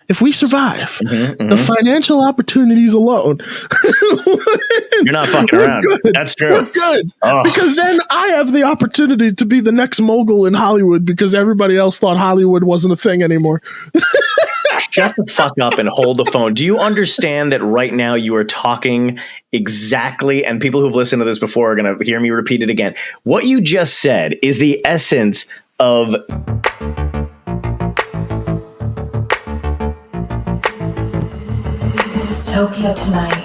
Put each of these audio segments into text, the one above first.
if we survive, the financial opportunities alone, you're not fucking around. Good. That's true. We're good. Because then I have the opportunity to be the next mogul in Hollywood because everybody else thought Hollywood wasn't a thing anymore. Shut the fuck up and hold the phone. Do you understand that right now you are talking exactly, and people who've listened to this before are going to hear me repeat it again. What you just said is the essence of Dystopia tonight.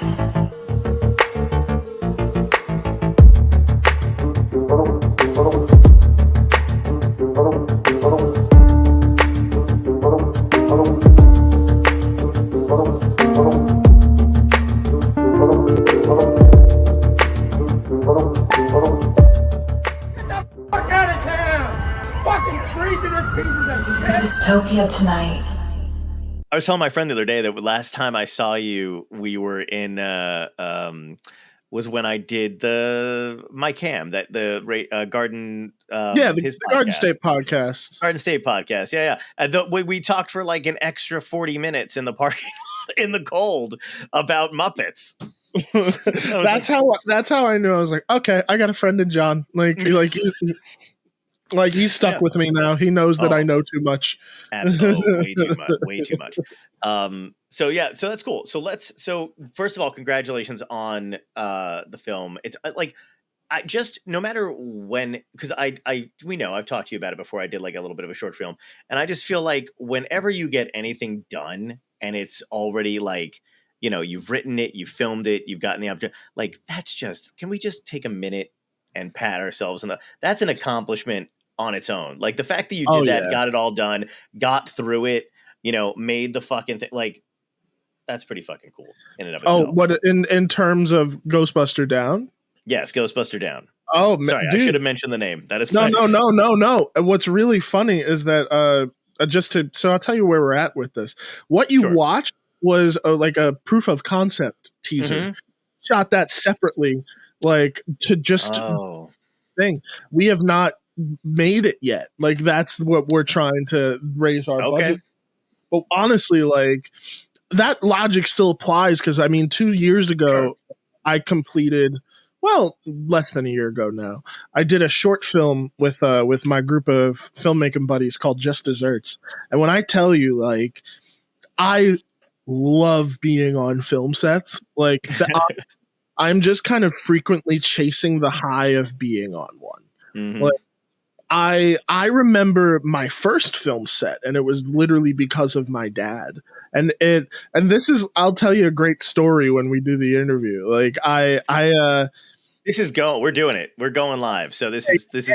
Dystopia tonight. I was telling my friend the other day that last time I saw you, we were in was when I did my cam, that the Garden the Garden State podcast. Garden State podcast. Yeah. And we talked for like an extra 40 minutes in the parking lot in the cold about Muppets. That's how I knew. I was like, okay, I got a friend in John. Like he's stuck with me now. He knows that I know too much. Absolutely, way too much. So that's cool. So first of all, congratulations on the film. It's I just, no matter when, because we know I've talked to you about it before. I did like a little bit of a short film, and I just feel like whenever you get anything done and it's already like, you've written it, you've filmed it, you've gotten the opportunity, like that's just, can we just take a minute and pat ourselves that's an accomplishment on its own. Like the fact that you did that, got it all done, got through it, made the fucking thing, like that's pretty fucking cool in and of itself. Oh, what in terms of Ghostbuster Down? Yes, Ghostbuster Down. Oh, sorry, dude. I should have mentioned the name. That is no. What's really funny is that so I'll tell you where we're at with this. What you watched was like a proof of concept teaser. Shot that separately, like to just thing. We have not made it yet. Like that's what we're trying to raise our budget. But honestly, like that logic still applies because 2 years ago I completed, less than a year ago now, I did a short film with my group of filmmaking buddies called Just Desserts. And when I tell you, like, I love being on film sets. Like I'm just kind of frequently chasing the high of being on one. Like I remember my first film set, and it was literally because of my dad. And this is, I'll tell you a great story when we do the interview. Like this is we're doing it. We're going live. So this is mix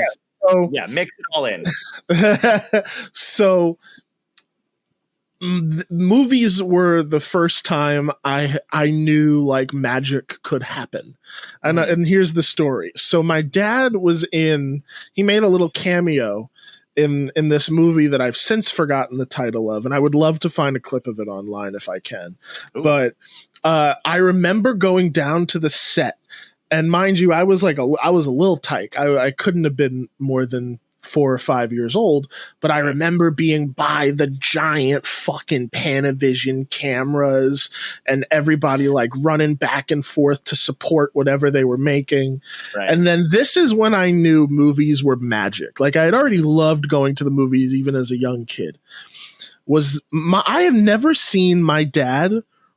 it all in. So movies were the first time I knew like magic could happen. And here's the story. So my dad he made a little cameo in this movie that I've since forgotten the title of, and I would love to find a clip of it online if I can. Ooh. But I remember going down to the set, and mind you, I was a little tyke. I couldn't have been more than 4 or 5 years old, but I remember being by the giant fucking Panavision cameras and everybody like running back and forth to support whatever they were making. Right. And then this is when I knew movies were magic. Like I had already loved going to the movies even as a young kid. I have never seen my dad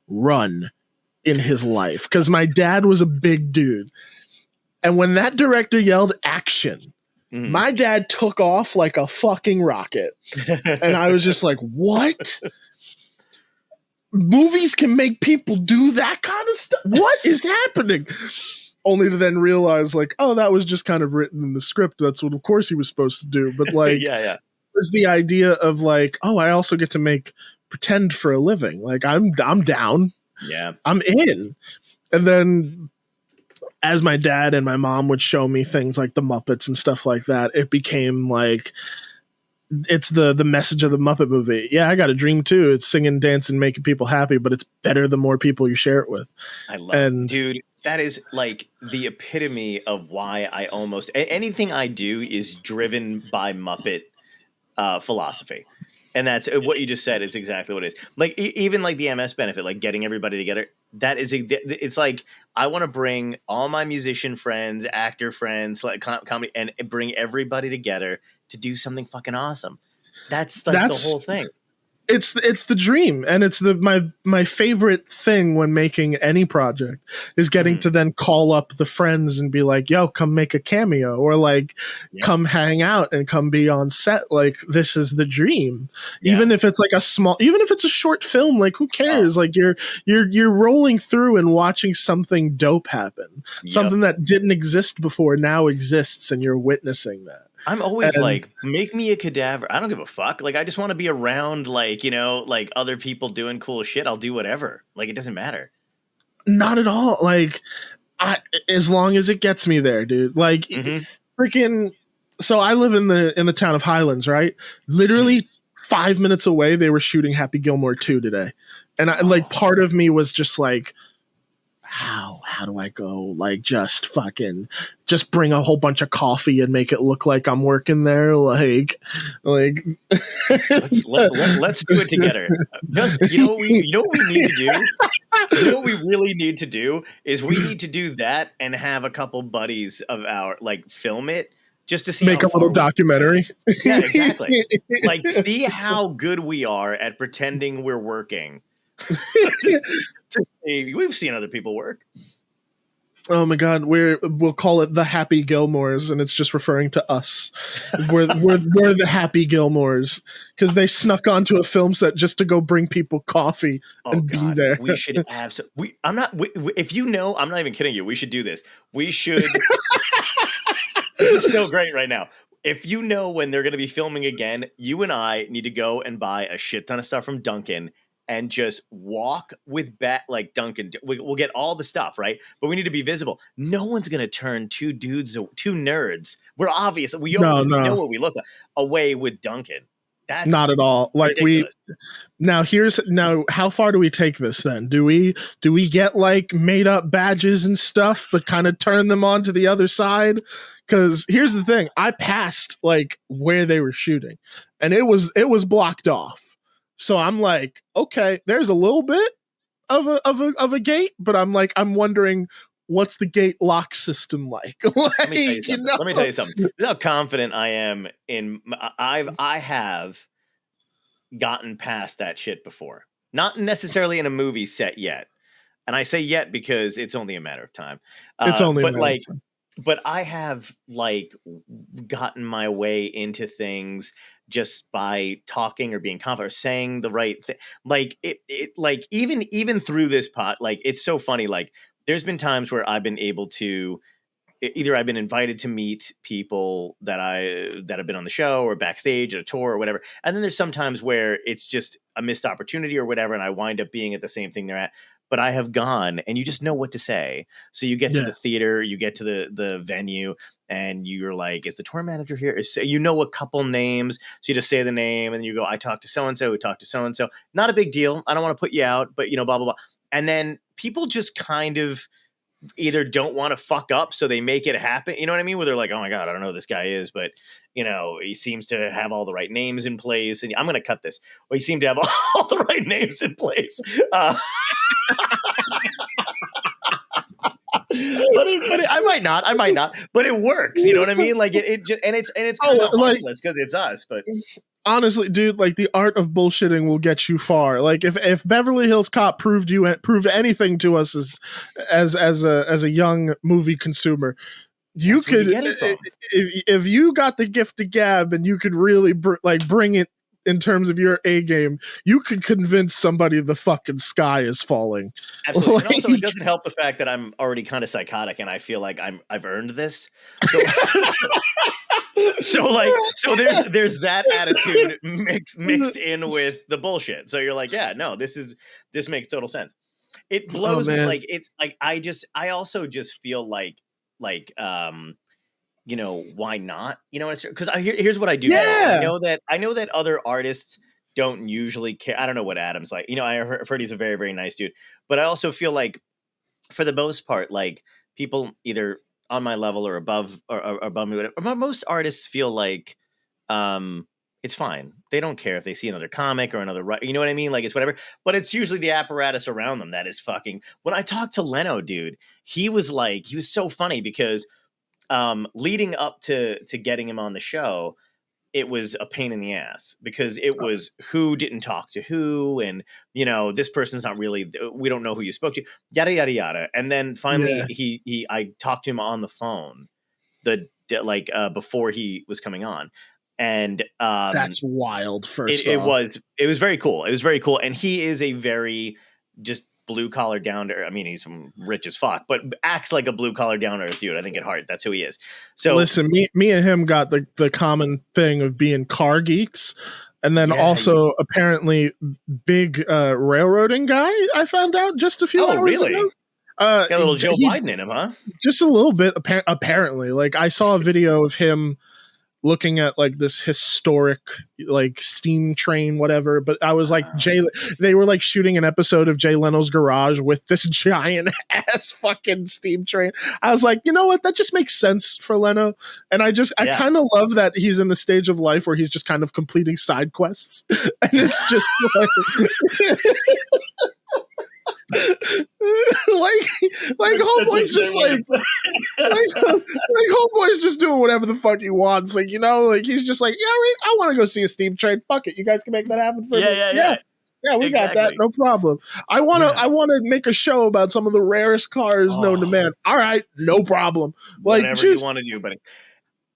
run in his life because my dad was a big dude. And when that director yelled action, my dad took off like a fucking rocket. And I was just like, what? Movies can make people do that kind of stuff? What is happening? Only to then realize like, oh, that was just kind of written in the script. That's what, of course, he was supposed to do. But like, it was the idea of like, oh, I also get to pretend for a living. Like I'm down. Yeah. I'm in. And then as my dad and my mom would show me things like the Muppets and stuff like that, it became like, it's the message of the Muppet movie. Yeah, I got a dream too. It's singing, dancing, making people happy, but it's better the more people you share it with. I love it. Dude, that is like the epitome of why I almost anything I do is driven by Muppet philosophy. And that's what you just said is exactly what it is. Like even like the MS benefit, like getting everybody together. That is, it's like I want to bring all my musician friends, actor friends, like comedy, and bring everybody together to do something fucking awesome. That's like the whole thing. It's the dream, and it's my favorite thing when making any project is getting to then call up the friends and be like, yo, come make a cameo, or like come hang out and come be on set. Like, this is the dream. Even if it's like even if it's a short film, like who cares? Like you're rolling through and watching something dope happen. Something that didn't exist before now exists, and you're witnessing that. I'm always like, make me a cadaver. I don't give a fuck. Like, I just want to be around, like, you know, like other people doing cool shit. I'll do whatever. Like, it doesn't matter. Not at all. Like, as long as it gets me there, dude. Like, freaking. So I live in the town of Highlands, right? Literally 5 minutes away, they were shooting Happy Gilmore 2 today, and like part of me was just like, how do I go? Like, just bring a whole bunch of coffee and make it look like I'm working there. Like let's do it together. Just, you know what we need to do? You know what we really need to do is we need to do that and have a couple buddies of our like film it just to see, make a little documentary. Yeah, exactly. Like, see how good we are at pretending we're working. We've seen other people work. Oh my god, we'll call it the Happy Gilmores, and it's just referring to us. We're the Happy Gilmores because they snuck onto a film set just to go bring people coffee and be there. We should have. If you know, I'm not even kidding you. We should do this. We should. This is so great right now. If you know when they're going to be filming again, you and I need to go and buy a shit ton of stuff from Dunkin' and just walk with like Duncan. We'll get all the stuff, right? But we need to be visible. No one's going to turn two nerds. We're obvious. We know what we look like away with Duncan. That's not at all. Like ridiculous. Now, how far do we take this then? Do we get like made up badges and stuff, but kind of turn them on to the other side? Because here's the thing. I passed like where they were shooting and it was blocked off. So I'm like, okay, there's a little bit of a gate, but I'm wondering what's the gate lock system like? Let me tell you something. This is how confident I am in. I have gotten past that shit before. Not necessarily in a movie set yet, and I say yet because it's only a matter of time. It's only a matter of time. But I have like gotten my way into things just by talking or being confident or saying the right thing. Like it like even through this pot, like it's so funny. Like there's been times where I've been able to either I've been invited to meet people that have been on the show or backstage at a tour or whatever. And then there's some times where it's just a missed opportunity or whatever. And I wind up being at the same thing they're at. But I have gone and you just know what to say. So you get to the theater, you get to the venue and you're like, is the tour manager here? You know a couple names. So you just say the name and you go, I talked to so-and-so who talked to so-and-so. Not a big deal. I don't want to put you out, but blah, blah, blah. And then people just kind of either don't want to fuck up. So they make it happen. You know what I mean? Where they're like, oh my God, I don't know who this guy is, but he seems to have all the right names in place. And I'm going to cut this. Well, he seemed to have all the right names in place. But I might not, but it works. You know what I mean? Like it's kind of pointless because it's us, but honestly, dude, like the art of bullshitting will get you far. Like if Beverly Hills Cop proved anything to us as a young movie consumer, you could if you got the gift of gab and you could really bring it in terms of your A game, you could convince somebody the fucking sky is falling. Absolutely. And also it doesn't help the fact that I'm already kind of psychotic and I feel like I've earned this. So there's that attitude mixed in with the bullshit. So you're like, yeah, no, this makes total sense. It blows me. Like it's like I also just feel like why not? Because here's what I do. Yeah. I know that other artists don't usually care. I don't know what Adam's like. I've heard he's a very, very nice dude. But I also feel like, for the most part, like people either on my level or above or above me, whatever, most artists feel like it's fine. They don't care if they see another comic or another, you know what I mean? Like, it's whatever. But it's usually the apparatus around them that is fucking. When I talked to Leno, dude, he was so funny because leading up to getting him on the show, it was a pain in the ass because it was who didn't talk to who, and this person's not really, we don't know who you spoke to, yada yada yada. And then finally I talked to him on the phone before he was coming on, and that's wild. It was very cool. It was very cool, and he is a very just blue collar down to earth. I mean, he's rich as fuck, but acts like a blue collar down to earth dude. I think at heart, that's who he is. So listen, me and him got the common thing of being car geeks, and then also apparently big railroading guy. I found out just a few hours ago. Got a little Joe Biden in him, huh? Just a little bit. Apparently, like I saw a video of him looking at like this historic like steam train whatever, but I was like they were like shooting an episode of Jay Leno's garage with this giant ass fucking steam train. I was like, you know what, that just makes sense for Leno. And I kind of love that he's in the stage of life where he's just kind of completing side quests and it's just like homeboy's just like homeboy's just doing whatever the fuck he wants, like like he's just like, yeah, I want to go see a steam train, fuck it, you guys can make that happen for me. Yeah, we got that, no problem. I want to make a show about some of the rarest cars known to man. All right, no problem. Like whatever you want to do, buddy.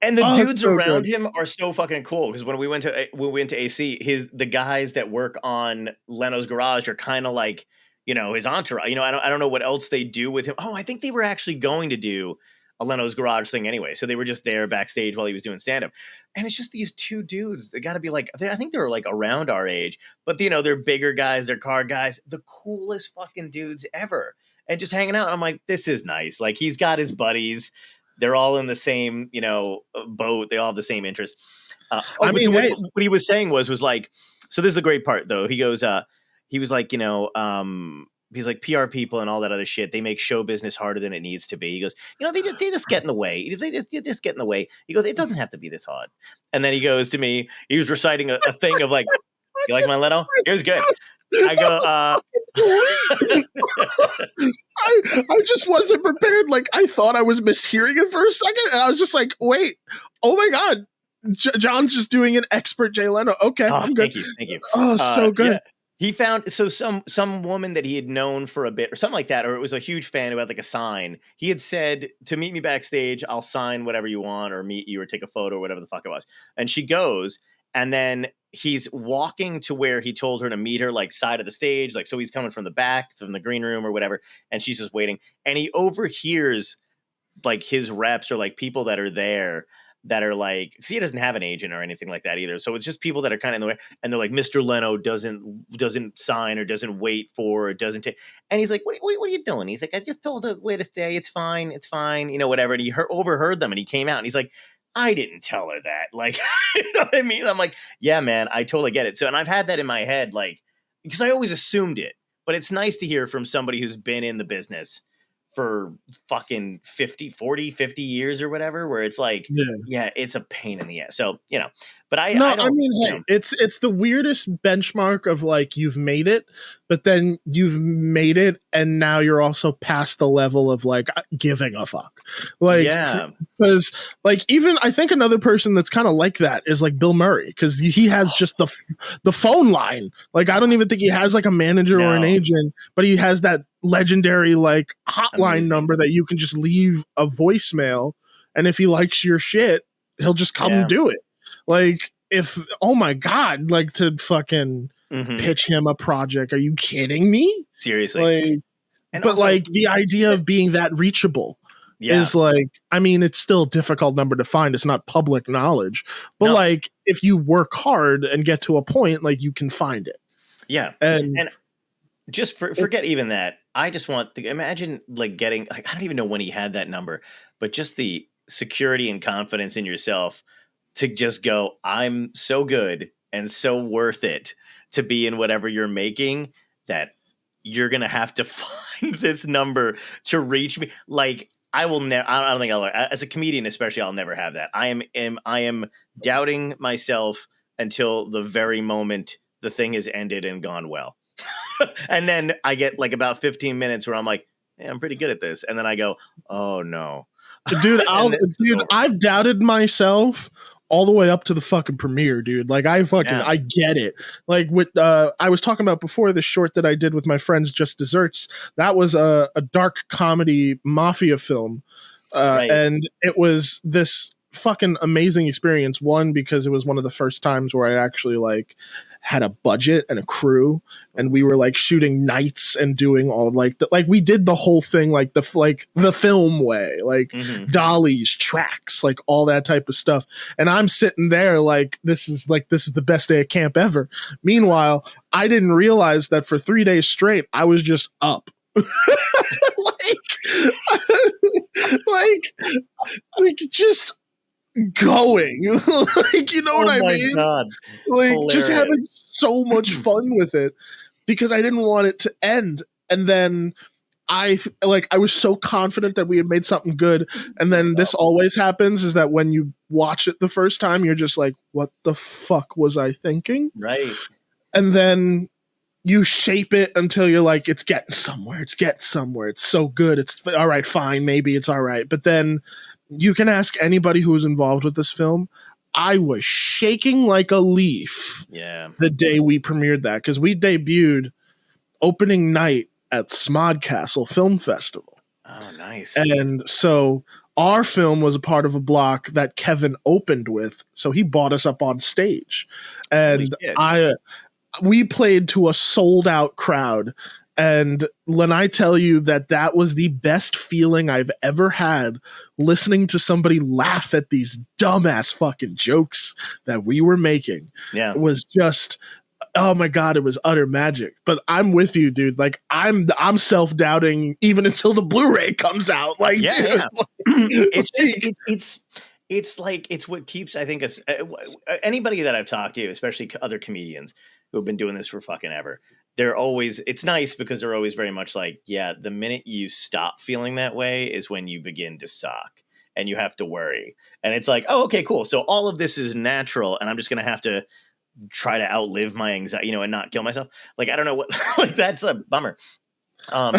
And the dudes around him are so fucking cool because when we went to AC, the guys that work on Leno's garage are kind of like, his entourage. I don't know what else they do with him. Oh, I think they were actually going to do a Leno's garage thing anyway. So they were just there backstage while he was doing stand-up. And it's just these two dudes. They got to be like, I think they were like around our age, but they're bigger guys, they're car guys, the coolest fucking dudes ever. And just hanging out. I'm like, this is nice. Like he's got his buddies. They're all in the same, boat. They all have the same interests. What he was saying was like, so this is the great part though. He goes, he was like, he's like PR people and all that other shit. They make show business harder than it needs to be. He goes, they just get in the way. They just get in the way. He goes, it doesn't have to be this hard. And then he goes to me, he was reciting a thing of like, you like my Leno? It was good. I go, I just wasn't prepared. Like I thought I was mishearing it for a second. And I was just like, wait, oh my God. John's just doing an expert Jay Leno. Okay, I'm good. Thank you. Oh, so good. Yeah. He found some woman that he had known for a bit or something like that, or it was a huge fan who had like a sign. He had said to meet me backstage, I'll sign whatever you want or meet you or take a photo or whatever the fuck it was. And she goes, and then he's walking to where he told her to meet her, like side of the stage. Like, so he's coming from the back, from the green room or whatever. And she's just waiting. And he overhears like his reps or like people that are there that are like, because he doesn't have an agent or anything like that either. So it's just people that are kind of in the way, and they're like, Mr. Leno doesn't sign or doesn't wait for or doesn't take. And he's like, what are you doing? He's like, I just told her where to stay. It's fine, whatever. And he overheard them, and he came out, and he's like, I didn't tell her that. Like, you know what I mean? I'm like, yeah, man, I totally get it. So, and I've had that in my head, like, because I always assumed it, but it's nice to hear from somebody who's been in the business for fucking 50 years or whatever, where it's like, yeah, it's a pain in the ass. So, but I mean, hey, it's the weirdest benchmark of like, you've made it, but then you've made it and now you're also past the level of like giving a fuck. Like, because like, even I think another person that's kind of like that is like Bill Murray, because he has just the phone line. Like, I don't even think he has like a manager or an agent, but he has that legendary like hotline number that you can just leave a voicemail, and if he likes your shit, he'll just come do it. Like, oh my God, like to fucking pitch him a project. Are you kidding me? Seriously. Like, but also, like the idea of being that reachable is like, I mean, it's still a difficult number to find. It's not public knowledge, but like if you work hard and get to a point, like you can find it. Yeah. And just forget even that. I just want to imagine like getting, like, I don't even know when he had that number, but just the security and confidence in yourself to just go, I'm so good and so worth it to be in whatever you're making that you're going to have to find this number to reach me. Like, I will never, I don't think I'll, as a comedian, especially, I'll never have that. I am doubting myself until the very moment the thing has ended and gone well. And then I get like about 15 minutes where I'm like, hey, I'm pretty good at this. And then I go, oh no. Dude, Over. I've doubted myself all the way up to the fucking premiere, dude. Like I get it. Like with I was talking about before, the short that I did with my friends, Just Desserts. That was a dark comedy mafia film, Right. and it was this fucking amazing experience. One, because it was one of the first times where I actually like had a budget and a crew, and we were like shooting nights and doing all like we did the whole thing like the film way, like dollies, tracks, like all that type of stuff. And I'm sitting there like this is the best day of camp ever. Meanwhile, I didn't realize that for 3 days straight I was just up. like just going. Like, you know what I mean? God. Like Hilarious. just having so much fun with it because I didn't want it to end. And then I was so confident that we had made something good. And then this always happens, is that when you watch it the first time, you're just like, what the fuck was I thinking? Right. And then you shape it until you're like, it's getting somewhere. It's so good. It's all right, fine. Maybe it's all right. But then you can ask anybody who was involved with this film. I was shaking like a leaf the day we premiered that, because we debuted opening night at Smodcastle Film Festival. Oh, nice. And so our film was a part of a block that Kevin opened with. So he brought us up on stage. And we played to a sold out crowd. And when I tell you that was the best feeling I've ever had, listening to somebody laugh at these dumbass fucking jokes that we were making, was just, oh my God, it was utter magic. But I'm with you, dude. Like I'm self-doubting even until the Blu-ray comes out. Like, dude, it's like, it's what keeps, I think, us, anybody that I've talked to, especially other comedians who have been doing this for fucking ever, it's nice because they're always very much like, yeah, the minute you stop feeling that way is when you begin to suck and you have to worry. And it's like, oh, okay, cool. So all of this is natural and I'm just going to have to try to outlive my anxiety, and not kill myself. Like, I don't know what, like, that's a bummer. But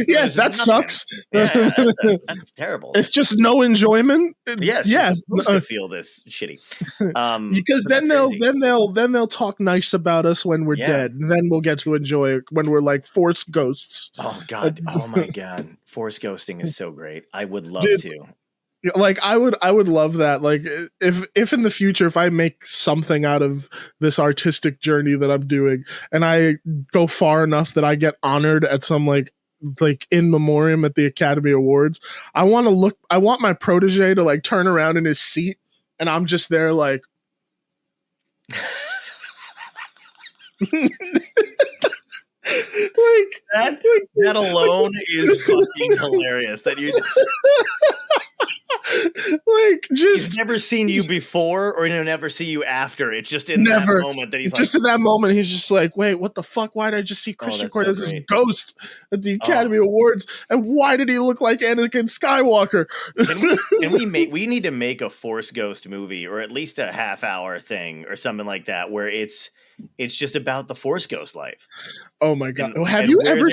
yeah, that sucks. That's terrible. It's just no enjoyment. Yes, you're supposed to feel this shitty. Because then they'll talk nice about us when we're dead, and then we'll get to enjoy it when we're like force ghosts. Oh God! Oh my God! Force ghosting is so great. I would love to. Like I would love that. Like if in the future, if I make something out of this artistic journey that I'm doing, and I go far enough that I get honored at some like in memoriam at the Academy Awards, I want my protege to like turn around in his seat, and I'm just there like. That alone is fucking hilarious. That you he's never seen you before, or he'll never see you after. It's just in that moment that he's just in that moment he's just like, wait, what the fuck? Why did I just see Christian Cortez's ghost at the Academy Awards? And why did he look like Anakin Skywalker? We need to make a Force Ghost movie, or at least a half-hour thing or something like that, where it's just about the Force Ghost life. Oh my God. Have you ever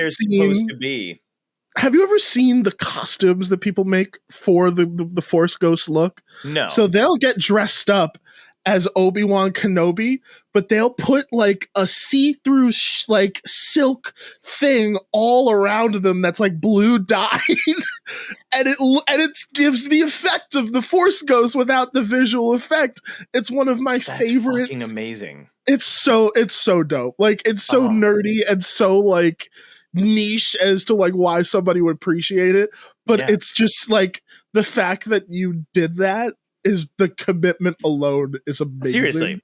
seen the costumes that people make for the Force Ghost look? No. So they'll get dressed up as Obi-Wan Kenobi, but they'll put like a see-through like silk thing all around them that's like blue dyed, and it gives the effect of the Force Ghost without the visual effect. It's one of my favorite. Fucking amazing. It's so dope. Like it's so nerdy and so like niche as to like why somebody would appreciate it, but it's just like the fact that you did that is the commitment alone is amazing. Seriously.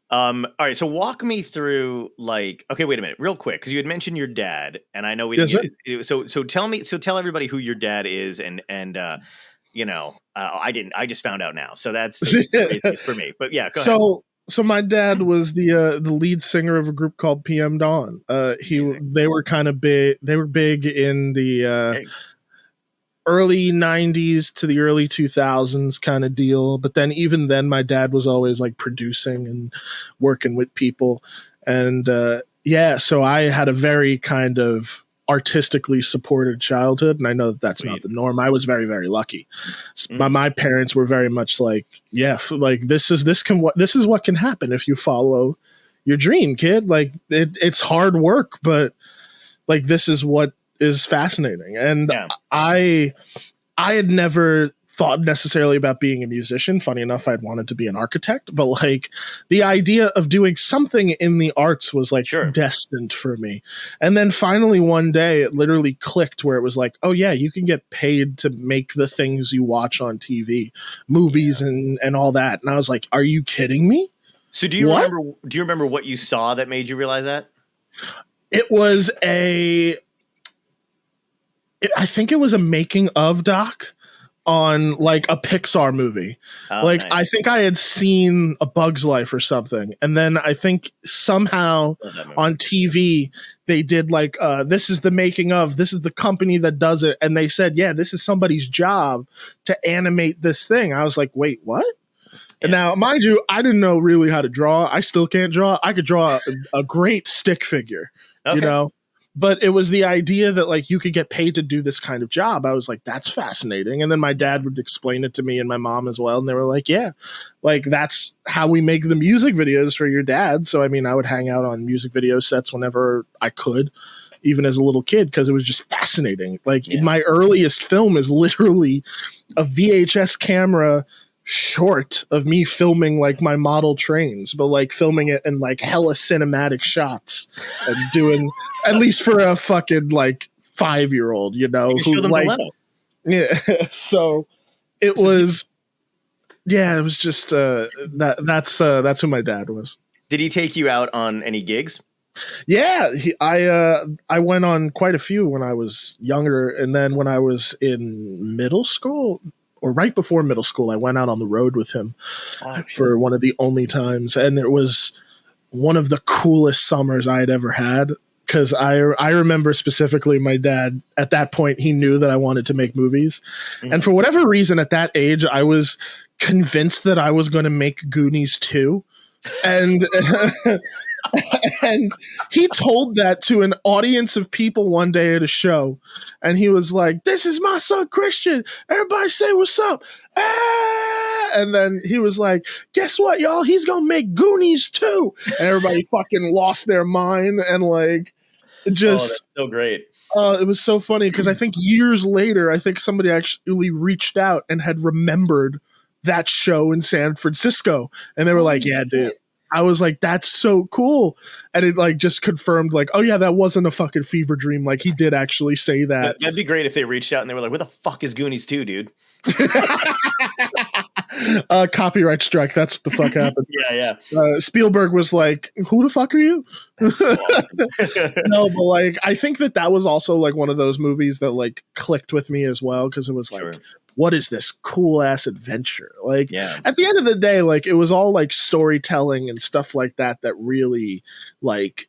All right, so walk me through like, okay, wait a minute, real quick, because you had mentioned your dad, and I know we didn't get it. So tell everybody who your dad is, and I just found out now, so that's crazy for me. But yeah, go ahead. So my dad was the lead singer of a group called PM Dawn. They were kind of big. They were big in the early 90s to the early 2000s kind of deal. But then even then, my dad was always like producing and working with people. And yeah, so I had a very kind of artistically supported childhood. And I know that that's not the norm. I was very, very lucky. My parents were very much like, yeah, like this is what can happen if you follow your dream, kid. Like it's hard work, but like this is what is fascinating. And I had never thought necessarily about being a musician. Funny enough, I'd wanted to be an architect, but like the idea of doing something in the arts was like destined for me. And then finally one day it literally clicked where it was like, oh yeah, you can get paid to make the things you watch on TV, movies and all that. And I was like, are you kidding me? So do you remember what you saw that made you realize that? It was I think it was a making of doc on like a Pixar movie. Nice. I think I had seen A Bug's Life or something. And then I think somehow on TV they did like, this is the making of, this is the company that does it. And they said, yeah, this is somebody's job to animate this thing. I was like, wait, what? And now, mind you, I didn't know really how to draw. I still can't draw. I could draw a great stick figure, you know? But it was the idea that like you could get paid to do this kind of job. I was like, that's fascinating. And then my dad would explain it to me and my mom as well. And they were like, yeah, like that's how we make the music videos for your dad. So, I mean, I would hang out on music video sets whenever I could, even as a little kid, because it was just fascinating. Like my earliest film is literally a VHS camera short of me filming like my model trains, but like filming it in like hella cinematic shots and doing at least for a fucking like 5-year-old, you know, who like so it was it was just that's who my dad was. Did he take you out on any gigs? Yeah, I went on quite a few when I was younger, and then when I was in middle school or right before middle school, I went out on the road with him for one of the only times. And it was one of the coolest summers I had ever had. Because I remember specifically my dad, at that point, he knew that I wanted to make movies. And for whatever reason, at that age, I was convinced that I was going to make Goonies 2. And and he told that to an audience of people one day at a show, and he was like, "This is my son Christian. Everybody say what's up." And then he was like, "Guess what, y'all? He's gonna make Goonies 2." And everybody fucking lost their mind, and like just that's so great. It was so funny because I think years later, I think somebody actually reached out and had remembered that show in San Francisco, and they were like, "Yeah, dude." I was like, that's so cool. And it like just confirmed like, oh yeah, that wasn't a fucking fever dream. Like he did actually say that. That'd be great if they reached out and they were like, where the fuck is Goonies 2, dude? Copyright strike. That's what the fuck happened. Yeah. Spielberg was like, who the fuck are you? No, but like, I think that was also like one of those movies that like clicked with me as well. Cause it was like, what is this cool ass adventure? Like at the end of the day, like it was all like storytelling and stuff like that really like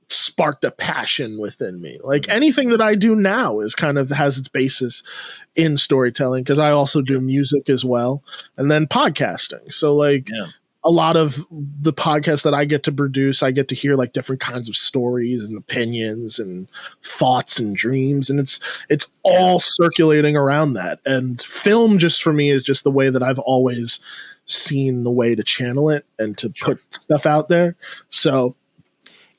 sparked a passion within me. Like anything that I do now is kind of has its basis in storytelling, because I also do music as well, and then podcasting. So like a lot of the podcasts that I get to produce, I get to hear like different kinds of stories and opinions and thoughts and dreams. And it's all circulating around that. And film just for me is just the way that I've always seen the way to channel it and to put stuff out there. So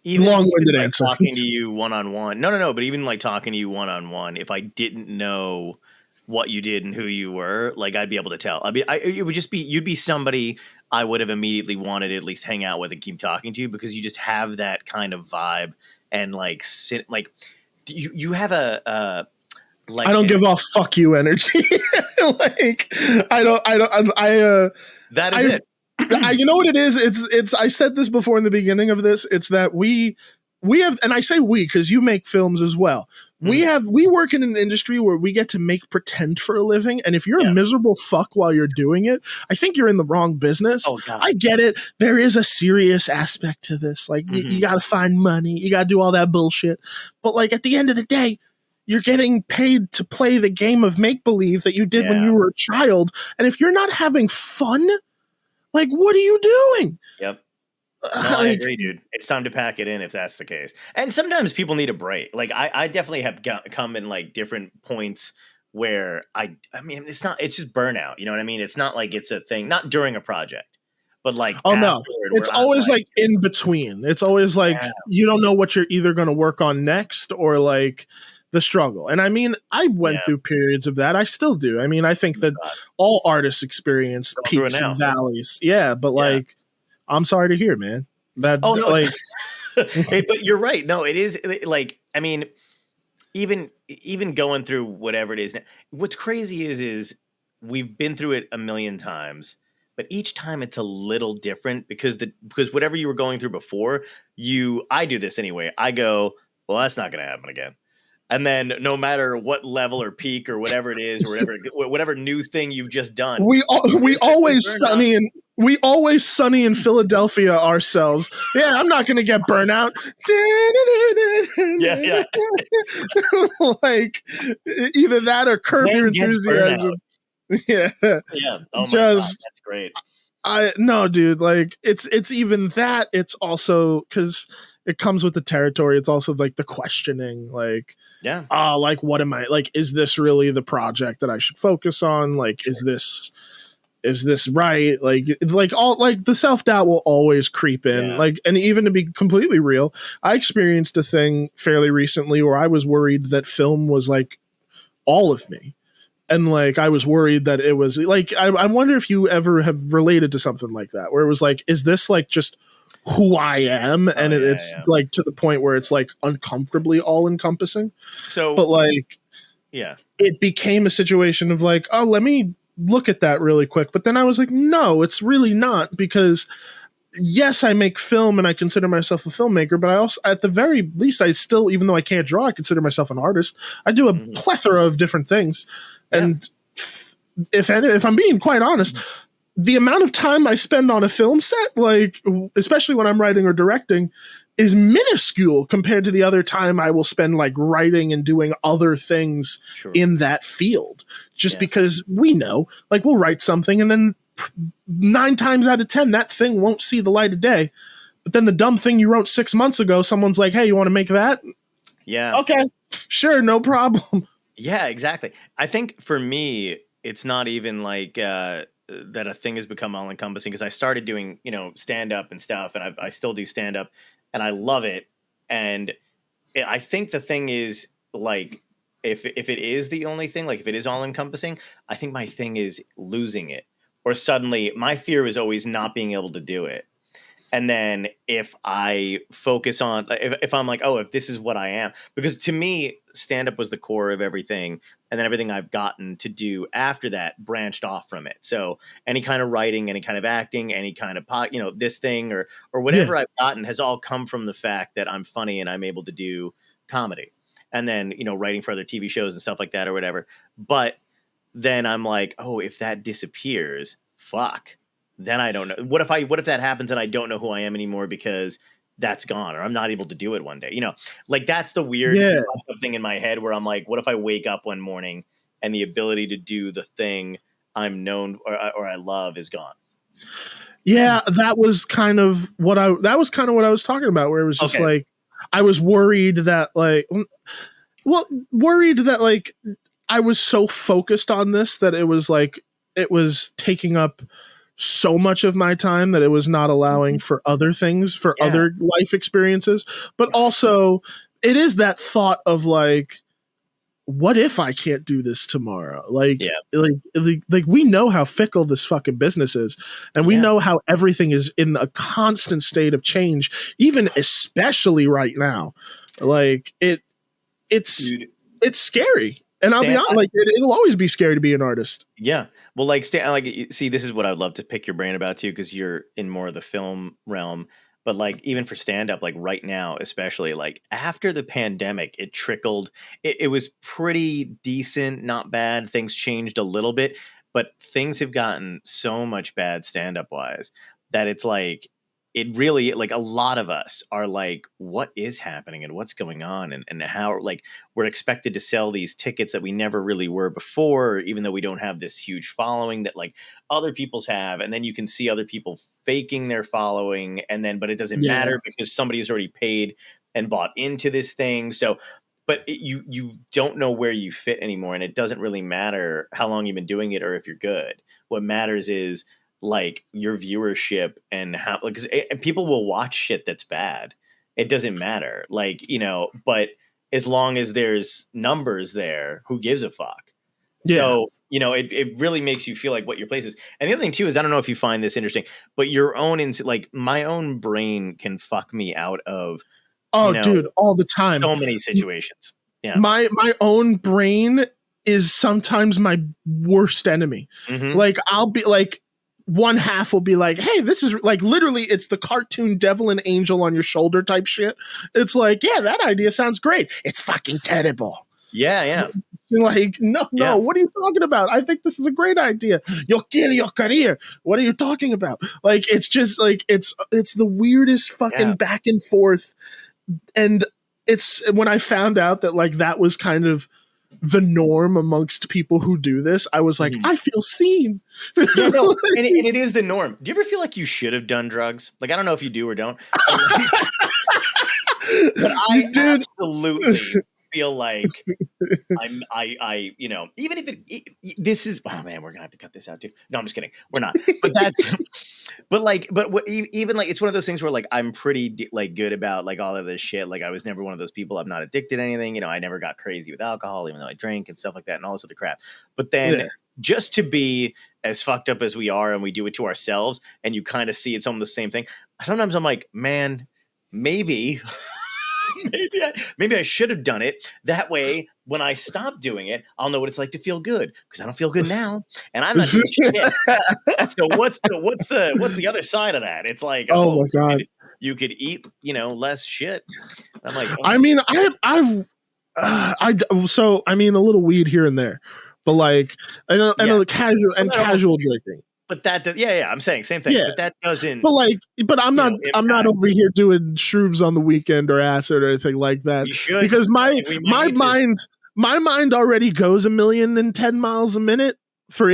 even long-winded like answer. Talking to you one-on-one. No, but even like talking to you one-on-one, if I didn't know what you did and who you were, like I'd be able to tell. I mean, it would just be, you'd be somebody I would have immediately wanted to at least hang out with and keep talking to, because you just have that kind of vibe and like you have a like I don't give off fuck you energy. Like that is it. You know what it is? It's I said this before in the beginning of this. It's that we have, and I say we because you make films as well. We work in an industry where we get to make pretend for a living. And if you're a miserable fuck while you're doing it, I think you're in the wrong business. Oh, God. I get it. There is a serious aspect to this. Like you got to find money. You got to do all that bullshit. But like at the end of the day, you're getting paid to play the game of make believe that you did when you were a child, and if you're not having fun, like, what are you doing? Yep. No, I agree, dude. It's time to pack it in if that's the case. And sometimes people need a break. Like I definitely have come in like different points where I mean, it's just burnout. You know what I mean? It's not like it's a thing, not during a project, but like Oh no, afterward, it's where I'm always like in between. It's always like you don't know what you're either going to work on next or like the struggle. And I mean, I went through periods of that. I still do. I mean, I think that all artists experience peaks and valleys. Yeah, but like, I'm sorry to hear, man. That like, but you're right. No, it is like, I mean, even going through whatever it is. What's crazy is we've been through it a million times, but each time it's a little different because whatever you were going through before, I do this anyway. I go, well, that's not going to happen again. And then no matter what level or peak or whatever it is, or whatever new thing you've just done, we always sunny in Philadelphia ourselves. Yeah, I'm not going to get burnout. Yeah. Like either that or Curb Your Enthusiasm. Yeah. Yeah. Oh my God, that's great. No, dude, like it's even that. It's also because it comes with the territory. It's also like the questioning, like, like, what am I like? Is this really the project that I should focus on? Like, is this right? Like all like the self-doubt will always creep in. Like, and even to be completely real, I experienced a thing fairly recently where I was worried that film was like all of me. And like, I was worried that it was like, I wonder if you ever have related to something like that, where it was like, is this like just who I am? And it's like to the point where it's like uncomfortably all encompassing. So, but like, it became a situation of like, oh, let me look at that really quick. But then I was like, no, it's really not, because yes, I make film and I consider myself a filmmaker, but I also, at the very least, I still, even though I can't draw, I consider myself an artist. I do a plethora of different things. And if I'm being quite honest, the amount of time I spend on a film set, like, especially when I'm writing or directing, is minuscule compared to the other time I will spend like writing and doing other things in that field. Just because we know, like, we'll write something and then 9 times out of 10, that thing won't see the light of day. But then the dumb thing you wrote 6 months ago, someone's like, hey, you want to make that? Yeah. Okay, sure, no problem. Yeah, exactly. I think for me, it's not even like that a thing has become all encompassing, because I started doing, stand up and stuff, and I still do stand up, and I love it. And I think the thing is, like, if it is the only thing, like if it is all encompassing, I think my thing is losing it, or suddenly my fear is always not being able to do it. And then if I focus on, if I'm like, oh, if this is what I am, because to me, stand up was the core of everything. And then everything I've gotten to do after that branched off from it. So any kind of writing, any kind of acting, any kind of, this thing or whatever I've gotten has all come from the fact that I'm funny and I'm able to do comedy. And then, writing for other TV shows and stuff like that or whatever. But then I'm like, oh, if that disappears, fuck. Then I don't know. What if that happens and I don't know who I am anymore because that's gone, or I'm not able to do it one day? Like, that's the weird thing in my head where I'm like, what if I wake up one morning and the ability to do the thing I'm known or I love is gone? Yeah, that was kind of what I was talking about, where it was just like, I was worried that like, I was so focused on this that it was taking up so much of my time that it was not allowing for other things, for other life experiences. But also, it is that thought of like, what if I can't do this tomorrow? Like we know how fickle this fucking business is, and we know how everything is in a constant state of change, even especially right now. Like it's scary. And I'll be honest, like, it'll always be scary to be an artist. Yeah. Well, like, see, this is what I'd love to pick your brain about too, because you're in more of the film realm. But like, even for stand up, like right now, especially like after the pandemic, it trickled. It was pretty decent, not bad. Things changed a little bit, but things have gotten so much bad stand up wise that it's like, it really, like, a lot of us are like, what is happening and what's going on, and how, like, we're expected to sell these tickets that we never really were before, even though we don't have this huge following that like other people's have. And then you can see other people faking their following, and then, but it doesn't Yeah. matter because somebody's already paid and bought into this thing. So, but you don't know where you fit anymore, and it doesn't really matter how long you've been doing it or if you're good. What matters is like your viewership and how, because and people will watch shit that's bad. It doesn't matter, like, you know, but as long as there's numbers there, who gives a fuck? Yeah. So, you know, it really makes you feel like what your place is. And the other thing too is, I don't know if you find this interesting, but your own, like my own brain can fuck me out of, Oh, you know, dude, all the time. so many situations. Yeah. My own brain is sometimes my worst enemy. Mm-hmm. Like I'll be like, one half will be like, hey, this is like literally it's the cartoon devil and angel on your shoulder type shit. It's like, yeah, that idea sounds great. It's fucking terrible. Yeah, yeah. Like, no, Yeah. what are you talking about? I think this is a great idea. You'll kill your career. What are you talking about? Like, it's just like it's the weirdest fucking Yeah. back and forth. And it's when I found out that like that was kind of the norm amongst people who do this, I was like, I feel seen. Yeah, no, and it is the norm. Do you ever feel like you should have done drugs? Like, I don't know if you do or don't, but I absolutely feel like I you know, even if this is, oh man, we're gonna have to cut this out too. No, I'm just kidding. We're not. But that's, even like, it's one of those things where like I'm pretty like good about like all of this shit. Like I was never one of those people. I'm not addicted to anything. You know, I never got crazy with alcohol, even though I drink and stuff like that and all this other crap. But then just to be as fucked up as we are, and we do it to ourselves, and you kind of see it's almost the same thing. Sometimes I'm like, man, maybe. maybe I should have done it. That way, when I stop doing it, I'll know what it's like to feel good, because I don't feel good now, and I'm not doing shit. So what's the other side of that? It's like, oh my god, you could eat, you know, less shit. I'm like, oh. I mean, so I mean, a little weed here and there, but like, I know the casual drinking. But that, I'm saying same thing. Yeah. But that doesn't. But like, I'm not over here doing shrooms on the weekend or acid or anything like that. You should, because my mind already goes 1,010 miles a minute. For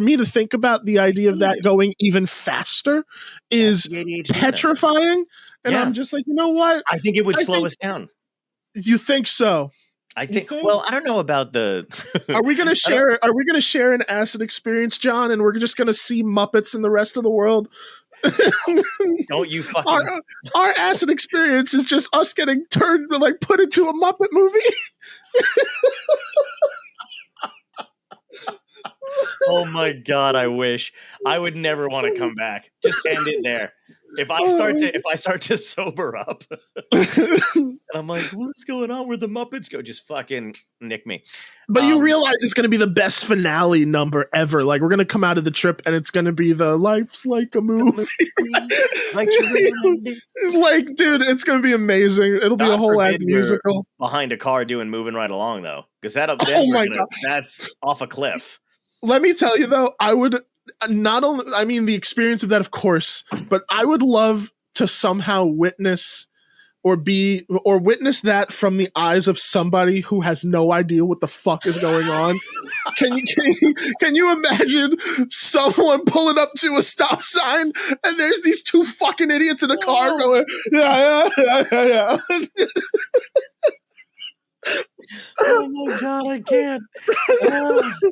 me to think about the idea of that going even faster is petrifying. And I'm just like, you know what? I think it would slow us down. You think so? I think. Well, I don't know about the. Are we gonna share? Are we gonna share an acid experience, John? And we're just gonna see Muppets in the rest of the world. Don't you fucking. Our acid experience is just us getting turned, like put into a Muppet movie. Oh my god! I wish I would never want to come back. Just end it there. If I start to sober up, and I'm like, what's going on? Where the Muppets go? Just fucking nick me. But you realize it's going to be the best finale number ever. Like, we're going to come out of the trip, and it's going to be the "Life's Like a Movie." Like, dude, it's going to be amazing. It'll be a whole ass musical. Behind a car doing "Moving Right Along," though, because God, that's off a cliff. Let me tell you, though, I would. Not only, I mean, the experience of that, of course, but I would love to somehow witness that from the eyes of somebody who has no idea what the fuck is going on. Can you imagine someone pulling up to a stop sign and there's these two fucking idiots in a car going, yeah. Oh my god, I can't.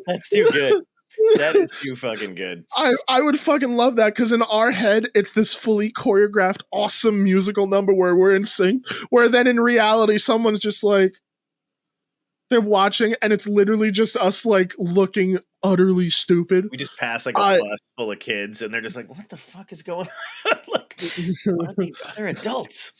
That's too good. That is too fucking good. I would fucking love that, because in our head, it's this fully choreographed, awesome musical number where we're in sync, where then in reality, someone's just like, they're watching, and it's literally just us, like, looking utterly stupid. We just pass, like, a bus full of kids, and they're just like, what the fuck is going on? Like, they're adults.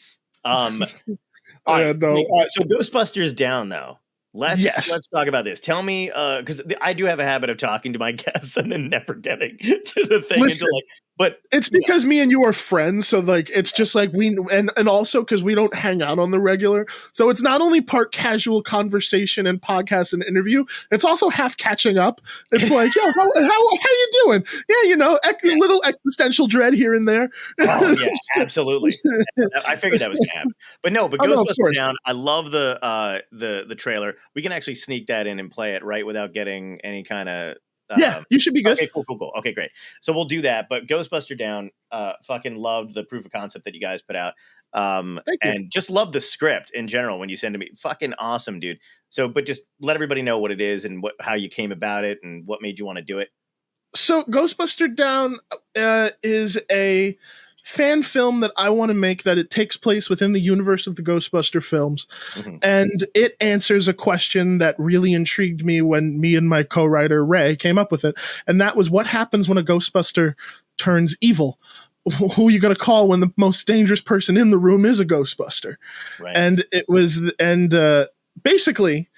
All right, so Ghostbusters down, though. Let's talk about this. Tell me, because I do have a habit of talking to my guests and then never getting to the thing until like But it's because me and you are friends, so like it's just like and also because we don't hang out on the regular, so it's not only part casual conversation and podcast and interview, it's also half catching up. It's like, yo, how you doing? Yeah, little existential dread here and there. Oh yeah, absolutely. I figured that was gonna happen, but no. But Ghostbusters Down, I love the trailer. We can actually sneak that in and play it right without getting any kind of. Yeah, you should be good. Okay, cool. Okay, great. So we'll do that. But Ghostbuster Down, fucking loved the proof of concept that you guys put out. And just love the script in general when you send it to me. Fucking awesome, dude. So, but just let everybody know what it is and how you came about it and what made you want to do it. So Ghostbuster Down is a fan film that I want to make that it takes place within the universe of the Ghostbuster films. Mm-hmm. And it answers a question that really intrigued me when me and my co-writer Ray came up with it. And that was, what happens when a Ghostbuster turns evil? Who are you going to call when the most dangerous person in the room is a Ghostbuster? Right. And basically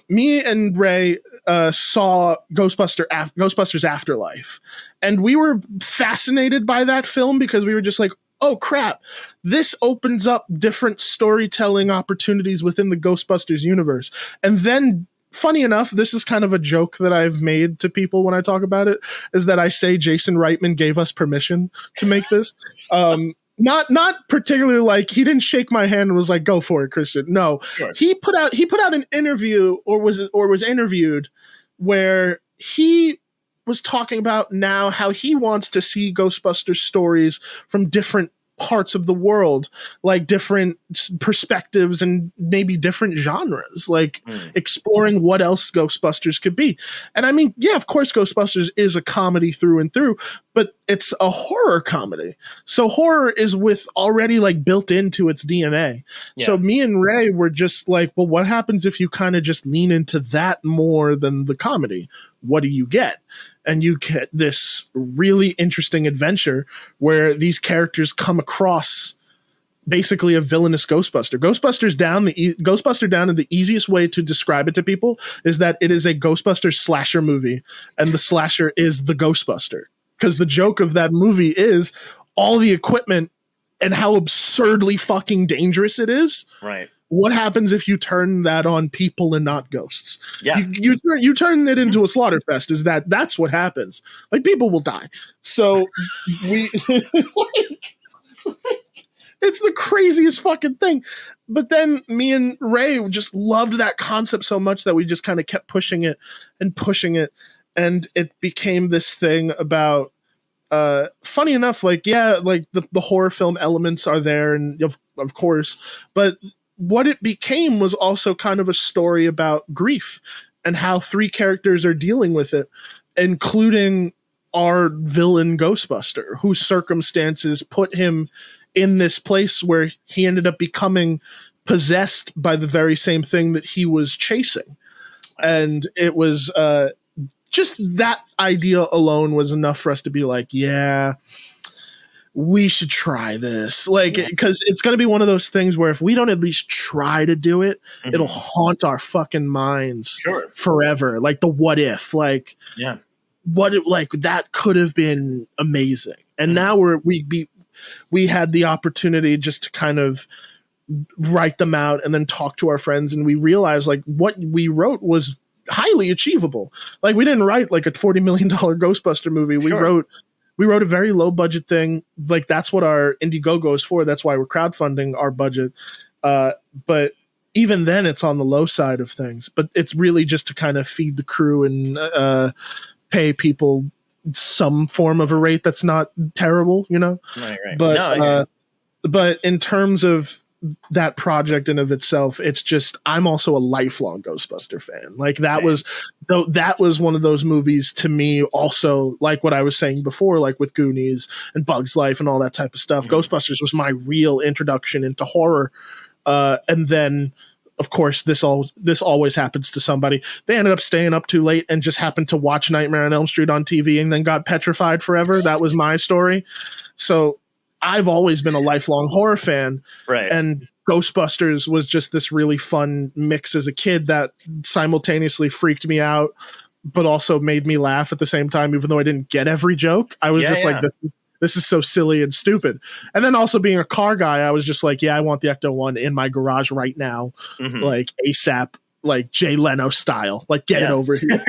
me and Ray saw Ghostbusters Afterlife, and we were fascinated by that film because we were just like, oh crap, this opens up different storytelling opportunities within the Ghostbusters universe. And then, funny enough, this is kind of a joke that I've made to people when I talk about it, is that I say Jason Reitman gave us permission to make this. Not particularly like he didn't shake my hand and was like, go for it, Christian. No, sure. He put out an interview or was interviewed where he was talking about now how he wants to see Ghostbusters stories from different parts of the world, like different perspectives and maybe different genres, like exploring what else Ghostbusters could be. And I mean, yeah, of course Ghostbusters is a comedy through and through, but it's a horror comedy. So horror is already like built into its DNA. Yeah. So me and Ray were just like, well, what happens if you kind of just lean into that more than the comedy? What do you get? And you get this really interesting adventure where these characters come across basically a villainous Ghostbuster. Ghostbuster Down, and the easiest way to describe it to people is that it is a Ghostbusters slasher movie, and the slasher is the Ghostbuster. Because the joke of that movie is all the equipment and how absurdly fucking dangerous it is. Right. What happens if you turn that on people and not ghosts? Yeah, you turn it into a slaughter fest. That's what happens? Like, people will die. So we it's the craziest fucking thing. But then me and Ray just loved that concept so much that we just kind of kept pushing it, and it became this thing about. Funny enough, like, yeah, like the horror film elements are there, and of course, but what it became was also kind of a story about grief and how three characters are dealing with it, including our villain Ghostbuster, whose circumstances put him in this place where he ended up becoming possessed by the very same thing that he was chasing. And it was just that idea alone was enough for us to be like, yeah, we should try this. Like, because it's going to be one of those things where if we don't at least try to do it, it'll haunt our fucking minds forever. Like the what if, like, that could have been amazing. And now we had the opportunity just to kind of write them out and then talk to our friends. And we realized like what we wrote was highly achievable. Like, we didn't write like a $40 million Ghostbuster movie. We wrote a very low budget thing. Like, that's what our Indiegogo is for. That's why we're crowdfunding our budget. But even then it's on the low side of things, but it's really just to kind of feed the crew and pay people some form of a rate that's not terrible, you know? Right. But in terms of that project in of itself, it's just, I'm also a lifelong Ghostbuster fan. Like, that was one of those movies to me also, like what I was saying before, like with Goonies and Bug's Life and all that type of stuff. Ghostbusters was my real introduction into horror. And then, of course, this always happens to somebody. They ended up staying up too late and just happened to watch Nightmare on Elm Street on TV and then got petrified forever. That was my story. So I've always been a lifelong horror fan. Right. And Ghostbusters was just this really fun mix as a kid that simultaneously freaked me out, but also made me laugh at the same time, even though I didn't get every joke. I was this is so silly and stupid. And then also being a car guy, I was just like, yeah, I want the Ecto One in my garage right now, like ASAP, like Jay Leno style. Like, get it over here.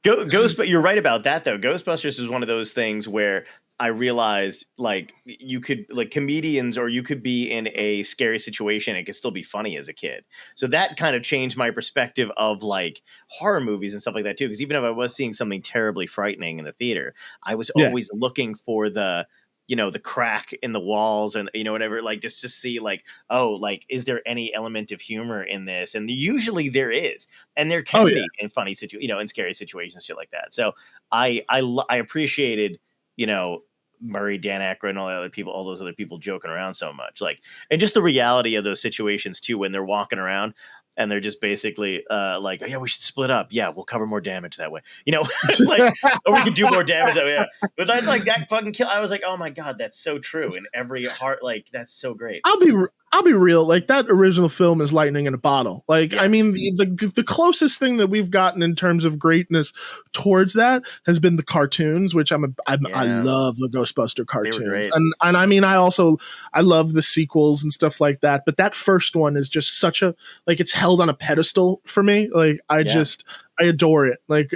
You're right about that though. Ghostbusters is one of those things where I realized like you could like comedians, or you could be in a scary situation and it could still be funny as a kid. So that kind of changed my perspective of like horror movies and stuff like that too. Because even if I was seeing something terribly frightening in the theater, I was always looking for the crack in the walls and whatever, like just to see like, oh, like is there any element of humor in this? And usually there is, and there can be in funny in scary situations, shit like that. So I appreciated Murray, Dan Aykroyd, and all those other people joking around so much, like, and just the reality of those situations too, when they're walking around and they're just basically like, oh, yeah, we should split up. Yeah, we'll cover more damage that way. Like, or we can do more damage that way. Yeah. But that's like that fucking kill. I was like, oh my God, that's so true. In every heart, like that's so great. I'll be real. Like that original film is lightning in a bottle. Like, I mean, the closest thing that we've gotten in terms of greatness towards that has been the cartoons, which I love the Ghostbuster cartoons, and I mean, I love the sequels and stuff like that. But that first one is just such a, like, it's held on a pedestal for me. Like, I adore it. Like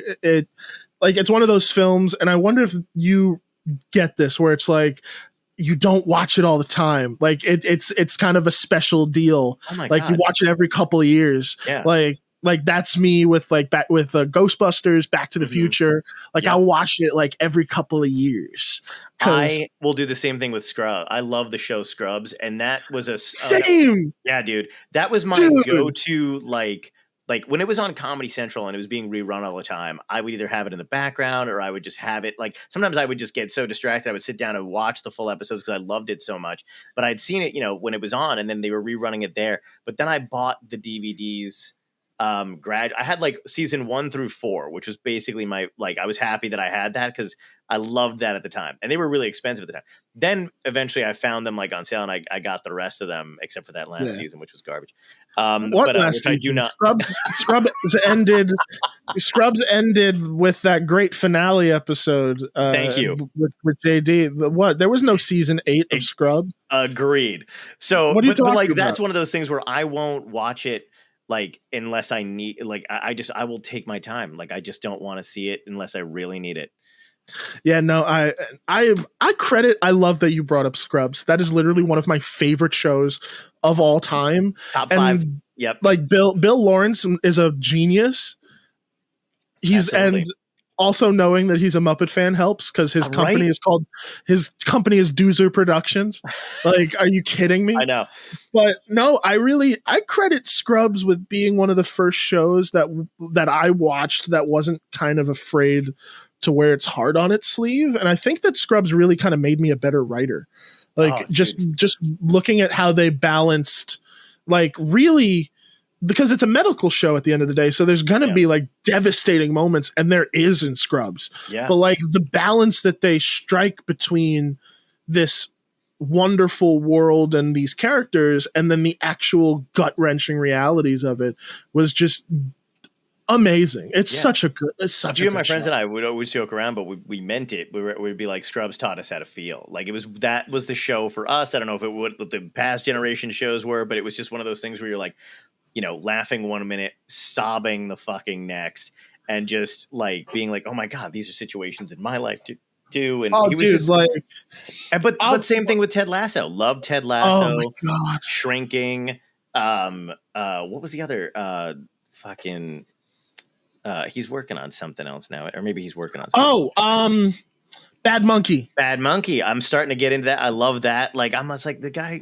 it's one of those films, and I wonder if you get this, where it's like, you don't watch it all the time. Like it's kind of a special deal. Oh my like God. You watch it every couple of years. Yeah. Like that's me with Ghostbusters, Back to the Future. Like I'll watch it like every couple of years. I will do the same thing with Scrubs. I love the show Scrubs, and that was a same. Yeah, dude, that was my go-to. Like when it was on Comedy Central and it was being rerun all the time, I would either have it in the background or I would just have it. Like sometimes I would just get so distracted, I would sit down and watch the full episodes because I loved it so much. But I'd seen it, when it was on, and then they were rerunning it there. But then I bought the DVDs. I had like season 1 through 4, which was basically my, like, I was happy that I had that because I loved that at the time, and they were really expensive at the time. Then eventually I found them like on sale, and I got the rest of them except for that last season, which was garbage. What last season? I do not. Scrubs ended with that great finale episode. Thank you with JD. What? There was no season 8 of Scrubs. Agreed. So, what are you talking like about? That's one of those things where I won't watch it. Like, unless I need, like, I will take my time. Like, I just don't want to see it unless I really need it. Yeah, no, I love that you brought up Scrubs. That is literally one of my favorite shows of all time. Top 5. Yep. Like Bill Lawrence is a genius. And also knowing that he's a Muppet fan helps, because his company is Doozer Productions. Like, are you kidding me? I know. But no, I credit Scrubs with being one of the first shows that I watched that wasn't kind of afraid to wear its heart on its sleeve. And I think that Scrubs really kind of made me a better writer. Like, just looking at how they balanced, like, really, because it's a medical show at the end of the day. So there's going to be like devastating moments, and there is in Scrubs. Yeah. But like the balance that they strike between this wonderful world and these characters, and then the actual gut-wrenching realities of it, was just amazing. It's such a good my friends and I would always joke around, but we meant it. We'd be like, Scrubs taught us how to feel. Like, that was the show for us. I don't know if it would what the past generation shows were, but it was just one of those things where you're like, laughing one minute, sobbing the fucking next, and just like being like, oh my God, these are situations in my life too. And he was just like, but same thing with Ted Lasso. Love Ted Lasso. Oh my God. Shrinking. What was the other fucking? He's working on something else now, or maybe he's working on something. Bad Monkey. Bad Monkey. I'm starting to get into that. I love that. Like, I'm just like, the guy,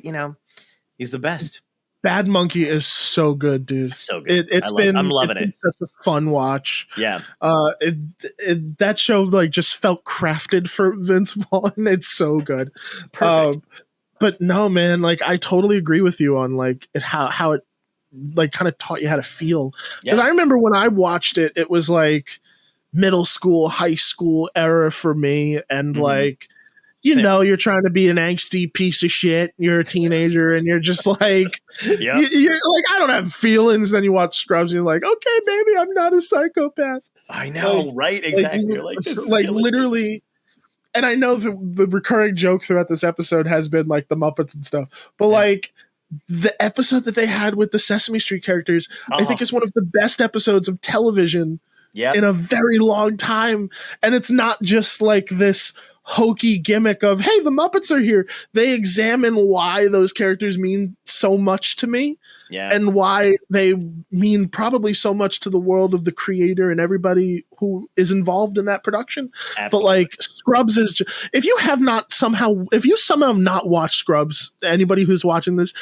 he's the best. Bad Monkey is so good, dude. So good. I'm loving it. Such a fun watch. Yeah. That show like just felt crafted for Vince Vaughn. It's so good. Perfect. But no, man, like I totally agree with you on like how it like kind of taught you how to feel. Because I remember when I watched it, it was like middle school, high school era for me, and like. You're trying to be an angsty piece of shit. You're a teenager, and you're just like, you're like, I don't have feelings. Then you watch Scrubs, and you're like, okay, maybe I'm not a psychopath. I know, right? Exactly. Like literally, and I know the recurring joke throughout this episode has been like the Muppets and stuff, but like the episode that they had with the Sesame Street characters, I think is one of the best episodes of television in a very long time. And it's not just like this hokey gimmick of, hey, the Muppets are here. They examine why those characters mean so much to me. Yeah. And why they mean probably so much to the world of the creator and everybody who is involved in that production. Absolutely. But like Scrubs is if you somehow not watched Scrubs, anybody who's watching this,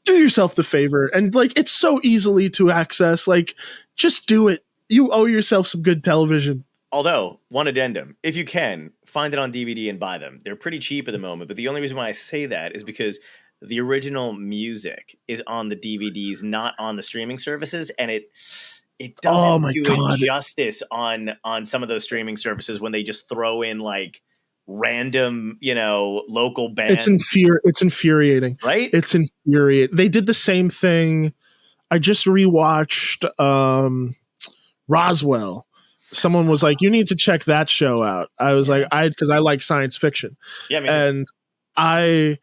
do yourself the favor. And like, it's so easily to access. Like, just do it. You owe yourself some good television. Although, one addendum, if you can, find it on DVD and buy them. They're pretty cheap at the moment, but the only reason why I say that is because the original music is on the DVDs, not on the streaming services, and it doesn't do it justice on some of those streaming services when they just throw in like random, local bands. It's infuriating. Right? It's infuriating. They did the same thing. I just rewatched Roswell. Someone was like, you need to check that show out. I was like, because I like science fiction. Yeah, and I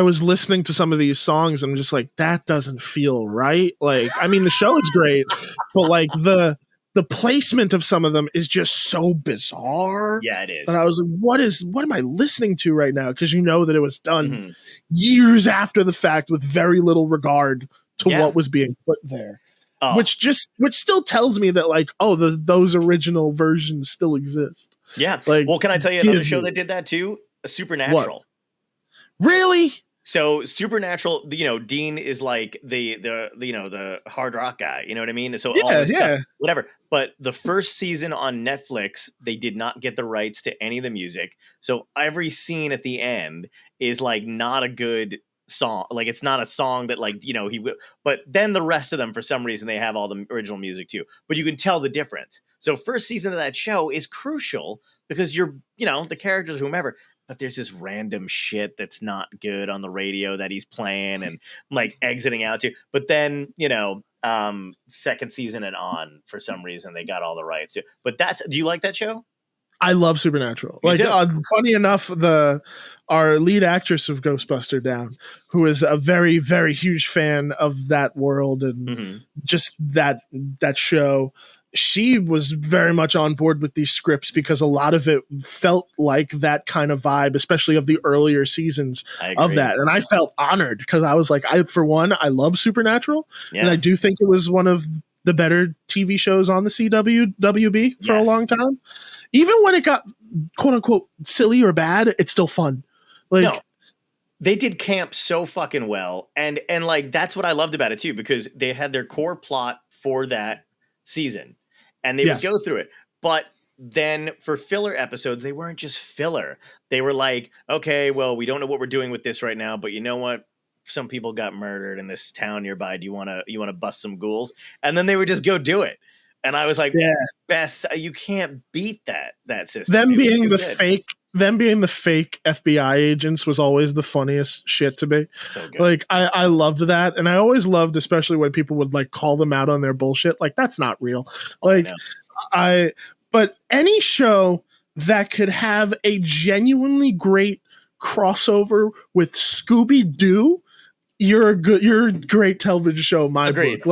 was listening to some of these songs and I'm just like, that doesn't feel right. Like, I mean, the show is great, but like the placement of some of them is just so bizarre. Yeah, it is. And I was like, what am I listening to right now? Because you know that it was done years after the fact with very little regard to what was being put there. Which still tells me that like, those original versions still exist. Yeah. Like, well, can I tell you another show that did that too? Supernatural. What? Really? So Supernatural, Dean is like the hard rock guy. You know what I mean? So all this stuff, whatever. But the first season on Netflix, they did not get the rights to any of the music. So every scene at the end is like not a good song. Like it's not a song that like, but then the rest of them, for some reason, they have all the original music too. But you can tell the difference. So first season of that show is crucial because you're, the characters, whomever. But there's this random shit that's not good on the radio that he's playing and like exiting out to. But then, second season and on, for some reason, they got all the rights. But do you like that show? I love Supernatural. Like, funny enough, our lead actress of Ghostbuster Down, who is a very, very huge fan of that world and just that show, she was very much on board with these scripts because a lot of it felt like that kind of vibe, especially of the earlier seasons of that. And I felt honored because I was like, I love Supernatural. Yeah. And I do think it was one of the better TV shows on the WB for a long time. Even when it got quote unquote silly or bad, it's still fun. Like, no, they did camp so fucking well. And like, that's what I loved about it too, because they had their core plot for that season and they would go through it. But then for filler episodes, they weren't just filler. They were like, okay, well, we don't know what we're doing with this right now, but you know what? Some people got murdered in this town nearby. Do you want to bust some ghouls? And then they would just go do it. And I was like, best, you can't beat that system. Them being the fake FBI agents was always the funniest shit to me. So good. Like, I loved that. And I always loved, especially when people would like call them out on their bullshit. Like, that's not real. Like, but any show that could have a genuinely great crossover with Scooby-Doo, you're a great television show in my book.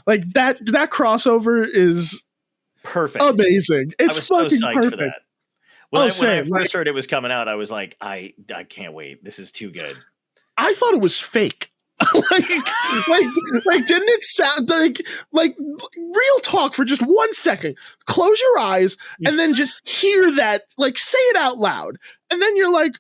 Like that crossover is perfect, amazing. It's I was fucking so psyched perfect. for that. When I first heard it was coming out, I was like, I can't wait. This is too good. I thought it was fake. like didn't it sound like real talk for just 1 second? Close your eyes and then just hear that, like, say it out loud, and then you're like,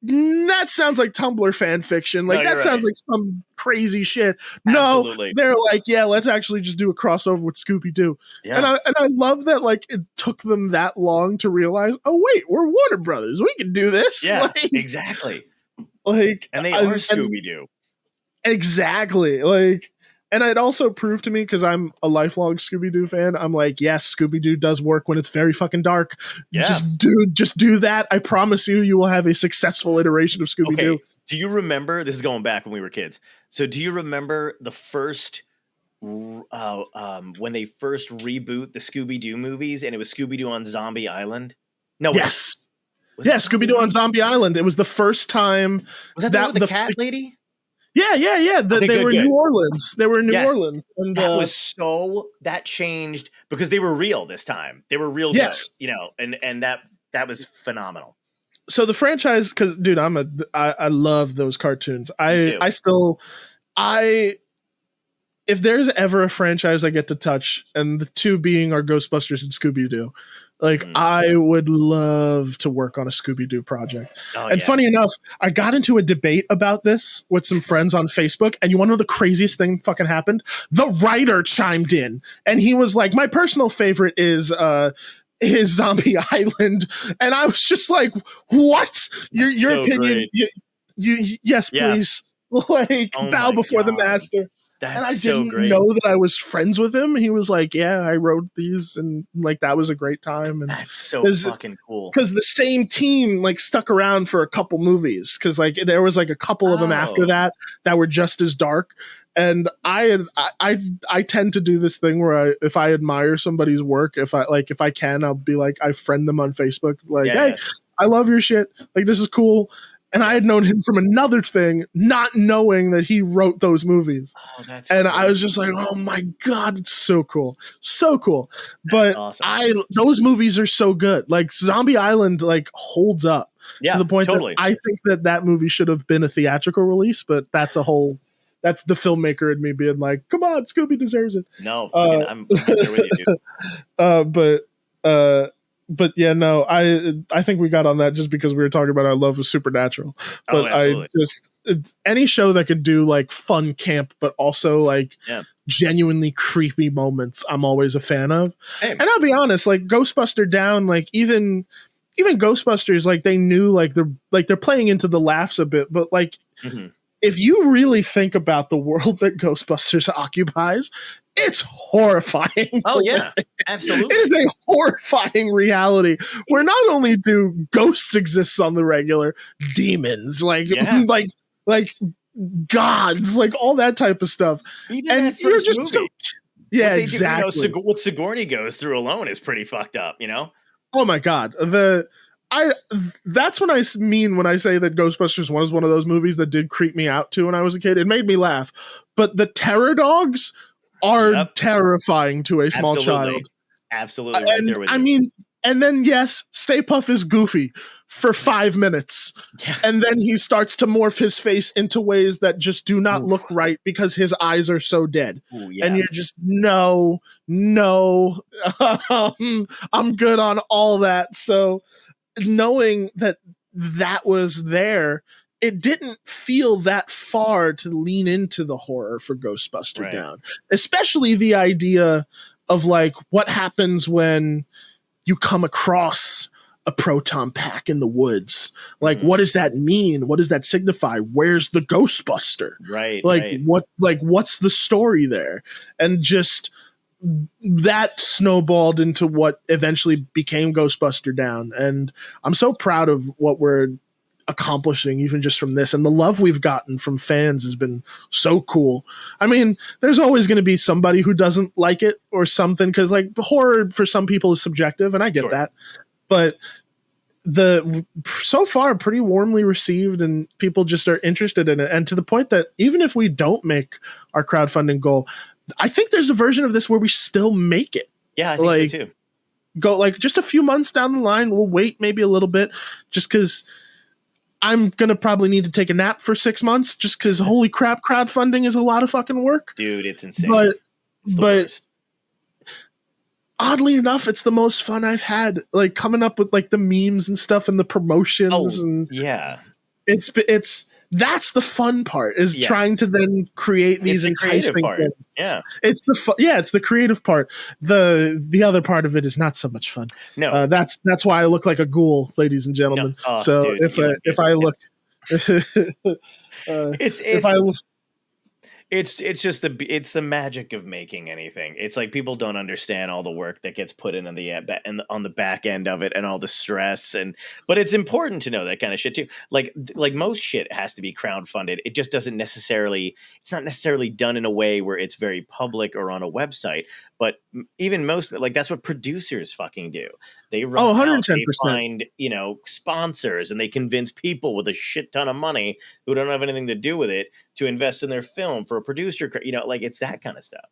that sounds like Tumblr fan fiction. Like, that sounds like some crazy shit. Absolutely. No, they're like, yeah, let's actually just do a crossover with Scooby-Doo. Yeah. And I love that, like, it took them that long to realize, oh, wait, we're Warner Brothers. We can do this. Yeah, like, exactly. Like, and they are Scooby-Doo. Exactly. Like, and it also proved to me, because I'm a lifelong Scooby-Doo fan, I'm like, yes, Scooby-Doo does work when it's very fucking dark. Yeah. Just do that. I promise you will have a successful iteration of Scooby-Doo. Okay. Do you remember, this is going back when we were kids, so do you remember the first, when they first reboot the Scooby-Doo movies, and it was Scooby-Doo on Zombie Island? No. Yes. Was it Scooby Doo on Zombie Island. It was the first time Was that the one with the cat lady? Yeah. They were in New Orleans. They were in New Orleans, and that changed because they were real this time. They were real, yes, good, and that was phenomenal. So the franchise, because dude, I love those cartoons. If there's ever a franchise I get to touch, and the two being our Ghostbusters and Scooby Doo, I would love to work on a Scooby Doo project. Funny enough, I got into a debate about this with some friends on Facebook, and you want to know the craziest thing fucking happened? The writer chimed in, and he was like, "My personal favorite is Zombie Island," and I was just like, "What? Your opinion? You yes, please." Bow before the master. That's and I didn't know that I was friends with him. He was like, "Yeah, I wrote these," and that was a great time. And that's so fucking cool. Because the same team stuck around for a couple movies. Because there was a couple of them after that were just as dark. And I tend to do this thing where if I admire somebody's work, if I can, I'll be I friend them on Facebook. Hey, I love your shit. This is cool. And I had known him from another thing, not knowing that he wrote those movies. Oh, that's and crazy. I was just like, oh my God, it's so cool. So cool. But awesome. Those movies are so good. Zombie Island holds up to the point that I think that movie should have been a theatrical release, but that's the filmmaker in me being like, come on, Scooby deserves it. No, I'm there with you, dude. But yeah, no, I think we got on that just because we were talking about our love of Supernatural. But any show that could do fun camp, but also genuinely creepy moments, I'm always a fan of. Same. And I'll be honest, Ghostbuster Down, even Ghostbusters, they knew they're playing into the laughs a bit, but if you really think about the world that Ghostbusters occupies, it's horrifying. Oh yeah, absolutely. It is a horrifying reality where not only do ghosts exist on the regular, demons, gods, all that type of stuff. Even and you're just movie. Exactly. What Sigourney goes through alone is pretty fucked up. Oh my God. That's what I mean when I say that Ghostbusters was one of those movies that did creep me out too when I was a kid. It made me laugh, but the terror dogs are terrifying to a small child. Absolutely, right there with you. I mean, and then yes, Stay Puft is goofy for 5 minutes, and then he starts to morph his face into ways that just do not look right because his eyes are so dead. And you're just no, I'm good on all that. So knowing that was there, it didn't feel that far to lean into the horror for Ghostbuster Down, especially the idea of what happens when you come across a proton pack in the woods. What does that mean? What does that signify? Where's the Ghostbuster? Right. What's the story there? And just that snowballed into what eventually became Ghostbuster Down. And I'm so proud of what we're accomplishing even just from this, and the love we've gotten from fans has been so cool. I mean, there's always going to be somebody who doesn't like it or something, because horror for some people is subjective, and I get that, but so far pretty warmly received, and people just are interested in it, and to the point that even if we don't make our crowdfunding goal, I think there's a version of this where we still make it. Yeah, I think so too. Go just a few months down the line, we'll wait maybe a little bit, just because I'm going to probably need to take a nap for 6 months, just because holy crap, crowdfunding is a lot of fucking work. Dude, it's insane. But oddly enough, it's the most fun I've had, coming up with the memes and stuff and the promotions. It's that's the fun part, is trying to then create these enticing things. Yeah. It's the creative part. The other part of it is not so much fun. No. That's why I look like a ghoul, ladies and gentlemen. No. So dude, if I look It's just the magic of making anything. It's like people don't understand all the work that gets put in on on the back end of it and all the stress but it's important to know that kind of shit too. Like most shit has to be crowdfunded. It just doesn't necessarily it's not necessarily done in a way where it's very public or on a website, but even most like that's what producers fucking do. They run out, they 110%. find, sponsors and they convince people with a shit ton of money who don't have anything to do with it to invest in their film for a producer, like it's that kind of stuff.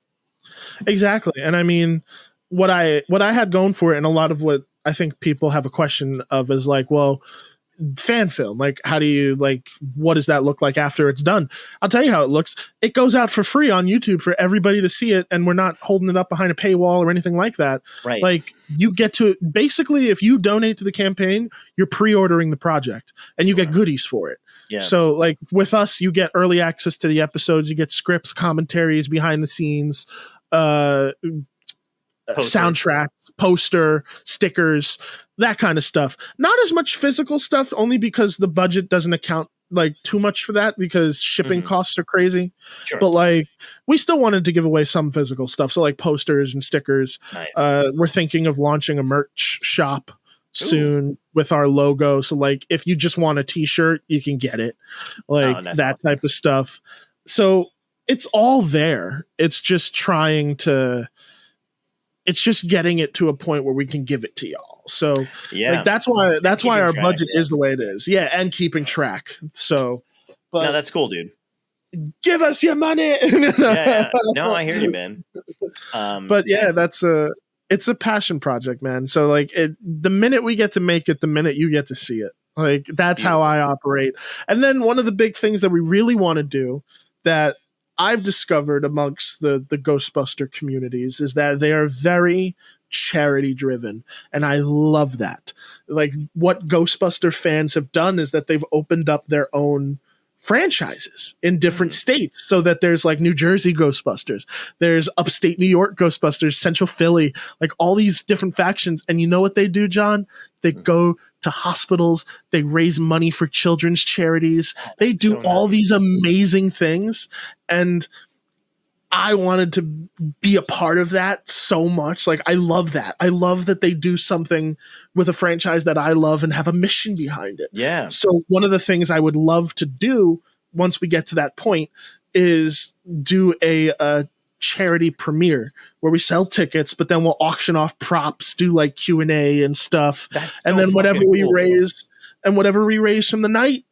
Exactly. And I mean, what I had going for it, and a lot of what I think people have a question of is like, well, fan film, like how do you what does that look like after it's done? I'll tell you how it looks. It goes out for free on YouTube for everybody to see it, and we're not holding it up behind a paywall or anything like that. Right. Like you get to basically, if you donate to the campaign, you're pre-ordering the project and you get goodies for it. Yeah. So like with us, you get early access to the episodes, you get scripts, commentaries, behind the scenes, soundtracks, poster, stickers, that kind of stuff. Not as much physical stuff, only because the budget doesn't account like too much for that because shipping costs are crazy. Sure. But like we still wanted to give away some physical stuff, so like posters and stickers. Nice. We're thinking of launching a merch shop soon with our logo, so like if you just want a t-shirt, you can get it, like that awesome. Type of stuff. So it's all there. It's just getting it to a point where we can give it to y'all. So like, that's why our budget is the way it is. Yeah, and keeping track. So no, that's cool, dude. Give us your money. Yeah. No, I hear you, man. But yeah, it's a passion project, man. So like the minute we get to make it, the minute you get to see it. Like that's how I operate. And then one of the big things that we really want to do that I've discovered amongst the Ghostbuster communities is that they are very charity driven. And I love that. Like what Ghostbuster fans have done is that they've opened up their own franchises in different states, so that there's like New Jersey Ghostbusters, there's upstate New York Ghostbusters, Central Philly, like all these different factions. And you know what they do, John? They go to hospitals, they raise money for children's charities, they do all these amazing things. And I wanted to be a part of that so much. Like, I love that. I love that they do something with a franchise that I love and have a mission behind it. Yeah. So one of the things I would love to do once we get to that point is do a charity premiere where we sell tickets, but then we'll auction off props, do like Q&A and stuff. And then whatever we raise from the night,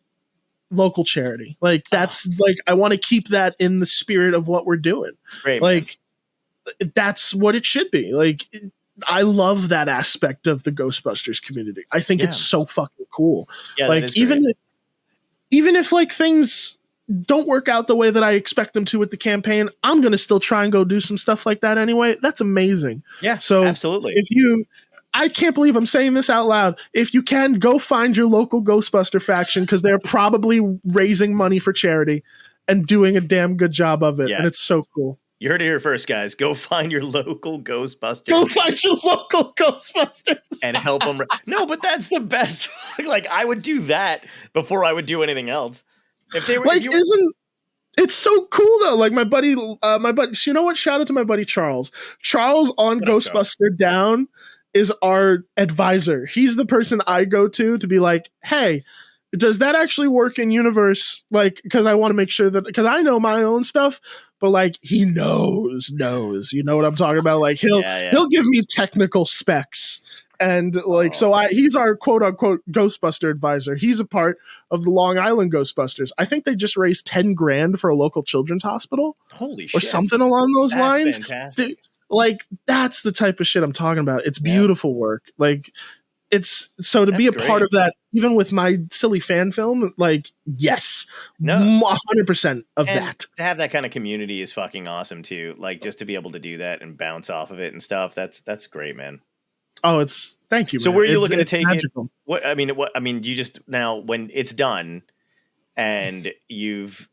local charity. Like that's like, I want to keep that in the spirit of what we're doing. Great, like that's what it should be. Like I love that aspect of the Ghostbusters community. I think it's so fucking cool. Yeah, like even if like things don't work out the way that I expect them to with the campaign, I'm going to still try and go do some stuff like that anyway. That's amazing. Yeah, so absolutely. I can't believe I'm saying this out loud. If you can, go find your local Ghostbuster faction, because they're probably raising money for charity and doing a damn good job of it. Yes. And it's so cool. You heard it here first, guys. Go find your local Ghostbusters. Go find your local Ghostbusters. And help them. No, but that's the best. Like, I would do that before I would do anything else. If they were like, it's so cool though. Like my buddy, you know what? Shout out to my buddy Charles. Charles on Ghostbuster Down is our advisor. He's the person I go to be like, hey, does that actually work in universe? Like, because I want to make sure that, because I know my own stuff, but like he knows, you know what I'm talking about? Like he'll give me technical specs. And like, he's our quote unquote Ghostbuster advisor. He's a part of the Long Island Ghostbusters. I think they just raised $10,000 for a local children's hospital. Holy shit. Or something along those lines. Fantastic. Dude, like, that's the type of shit I'm talking about. It's beautiful work. Like, it's so to be a part of that, even with my silly fan film, like, yes, 100% of that. To have that kind of community is fucking awesome too. Like, just to be able to do that and bounce off of it and stuff. That's great, man. Oh, thank you. So man. where are you looking to take magical. it? What I mean, you just now when it's done and you've,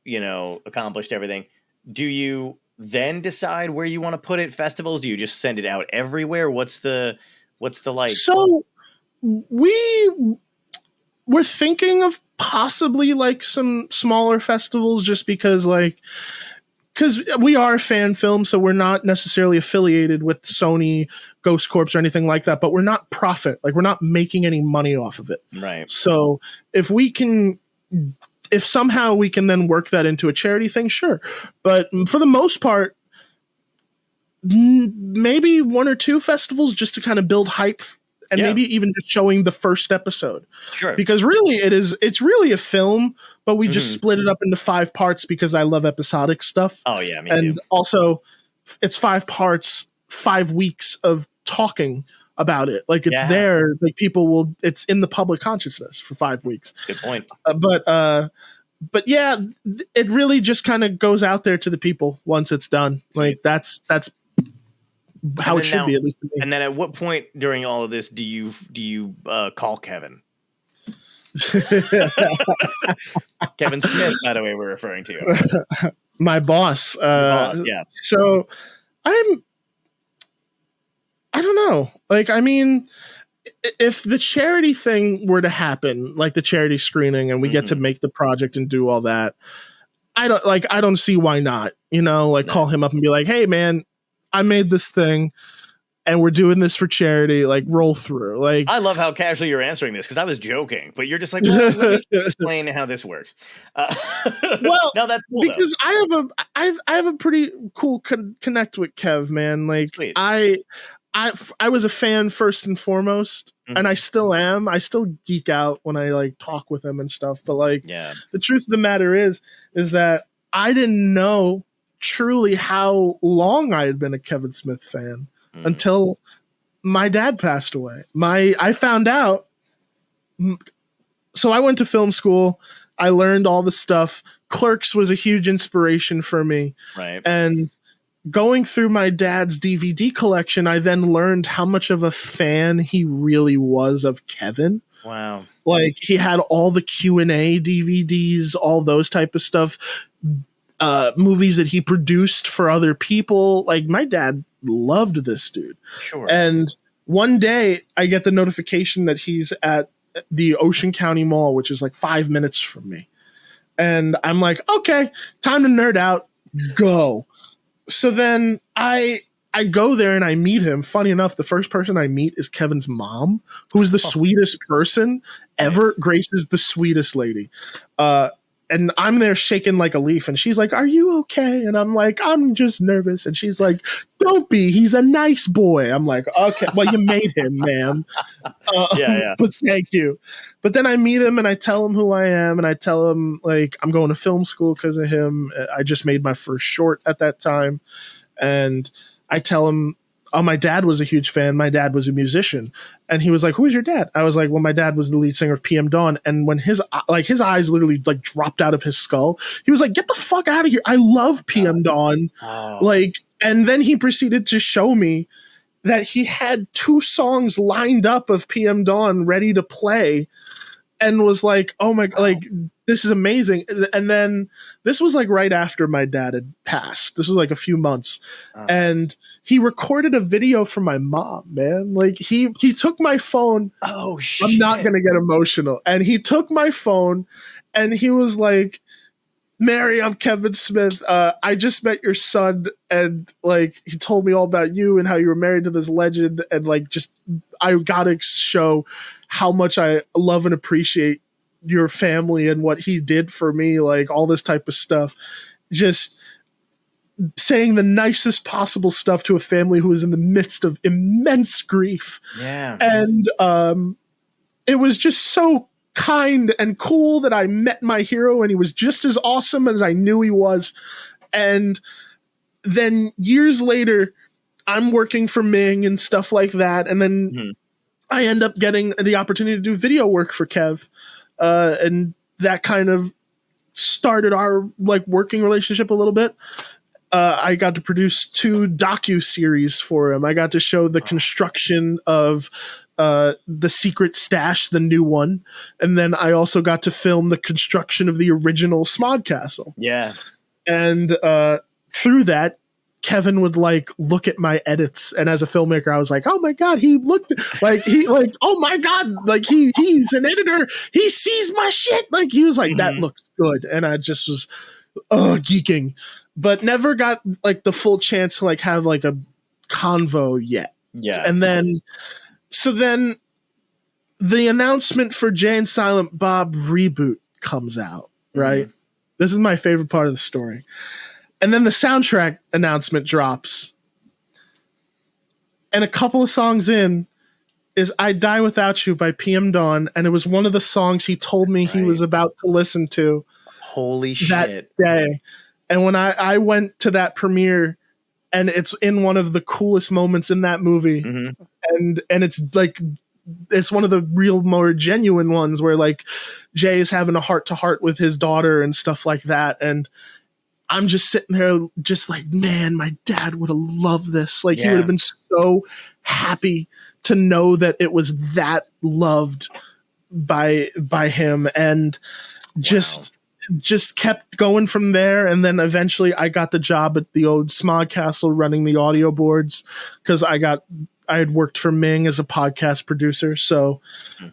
accomplished everything, do you then decide where you want to put it? Festivals? Do you just send it out everywhere? What's the like? So we're thinking of possibly like some smaller festivals, just because like because we are a fan film, so we're not necessarily affiliated with Sony, Ghost Corps, or anything like that. But we're not profit, like we're not making any money off of it. Right. So if somehow we can then work that into a charity thing, sure. But for the most part, maybe one or two festivals just to kind of build hype, and maybe even just showing the first episode. Sure. Because really it's really a film, but we just split it up into 5 parts because I love episodic stuff. Oh yeah, me and too. Also it's 5 parts, 5 weeks of talking about it. Like it's there, like it's in the public consciousness for 5 weeks. Good point. But yeah, it really just kind of goes out there to the people once it's done. Like that's how it should be, at least to me. And then at what point during all of this do you call Kevin? Kevin Smith, by the way, we're referring to. My boss. Yeah. So I don't know. Like, I mean, if the charity thing were to happen, like the charity screening, and we get to make the project and do all that, I don't see why not, call him up and be like, hey man, I made this thing and we're doing this for charity, like roll through. Like, I love how casually you're answering this, because I was joking, but you're just like, well, let me explain how this works. Well, no, that's cool, because though. I have a pretty cool connect with Kev, man. Like, sweet. I was a fan first and foremost, and I still am. I still geek out when I like talk with him and stuff. But like, the truth of the matter is that I didn't know truly how long I had been a Kevin Smith fan until my dad passed away. I found out. So I went to film school. I learned all the stuff. Clerks was a huge inspiration for me. Right. And going through my dad's DVD collection, I then learned how much of a fan he really was of Kevin. Wow. Like, he had all the Q&A DVDs, all those type of stuff, movies that he produced for other people. Like, my dad loved this dude. Sure. And one day I get the notification that he's at the Ocean County Mall, which is like 5 minutes from me. And I'm like, okay, time to nerd out. Go. So then I go there and I meet him. Funny enough, the first person I meet is Kevin's mom, who is the sweetest person ever. Grace is the sweetest lady. And I'm there shaking like a leaf, and she's like, are you okay? And I'm like, I'm just nervous. And she's like, don't be, he's a nice boy. I'm like, okay, well, you made him, ma'am. Yeah. But thank you. But then I meet him and I tell him who I am, and I tell him, like, I'm going to film school because of him. I just made my first short at that time. And I tell him, oh, my dad was a huge fan. My dad was a musician. And he was like, who is your dad? I was like, well, my dad was the lead singer of PM Dawn. And when his eyes literally like dropped out of his skull, he was like, get the fuck out of here. I love PM Dawn. Oh. Like, and then he proceeded to show me that he had 2 songs lined up of PM Dawn ready to play, and was like, oh my, like, this is amazing. And then this was like right after my dad had passed. This was like a few months. And he recorded a video for my mom, man. Like, he took my phone. Oh shit. I'm not going to get emotional. And he took my phone and he was like, Mary, I'm Kevin Smith. I just met your son, and like, he told me all about you and how you were married to this legend. And like, just, I gotta show how much I love and appreciate your family and what he did for me, like all this type of stuff. Just saying the nicest possible stuff to a family who was in the midst of immense grief. Yeah. And it was just so kind and cool that I met my hero, and he was just as awesome as I knew he was. And then years later, I'm working for Ming and stuff like that. And then I end up getting the opportunity to do video work for Kev. And that kind of started our like working relationship a little bit. I got to produce 2 docu-series for him. I got to show the construction of The Secret Stash, the new one. And then I also got to film the construction of the original Smod Castle. Yeah. And through that, Kevin would like look at my edits, and as a filmmaker, I was like, "Oh my god, he looked like oh my god, like he's an editor. He sees my shit." Like, he was like, "That looks good," and I just was geeking. but never got like the full chance to like have like a convo yet. Yeah. And then the announcement for Jay and Silent Bob reboot comes out, right? Mhm. This is my favorite part of the story. And then the soundtrack announcement drops. And a couple of songs in is I Die Without You by PM Dawn. And it was one of the songs he told me he was about to listen to. Holy that shit. day. And when I went to that premiere, and it's in one of the coolest moments in that movie. Mm-hmm. And it's like, it's one of the real more genuine ones where like Jay is having a heart to heart with his daughter and stuff like that. And I'm just sitting there just like, man, my dad would have loved this. Like he would have been so happy to know that it was that loved by him, and just kept going from there. And then eventually I got the job at the old Smog Castle running the audio boards because I had worked for Ming as a podcast producer. So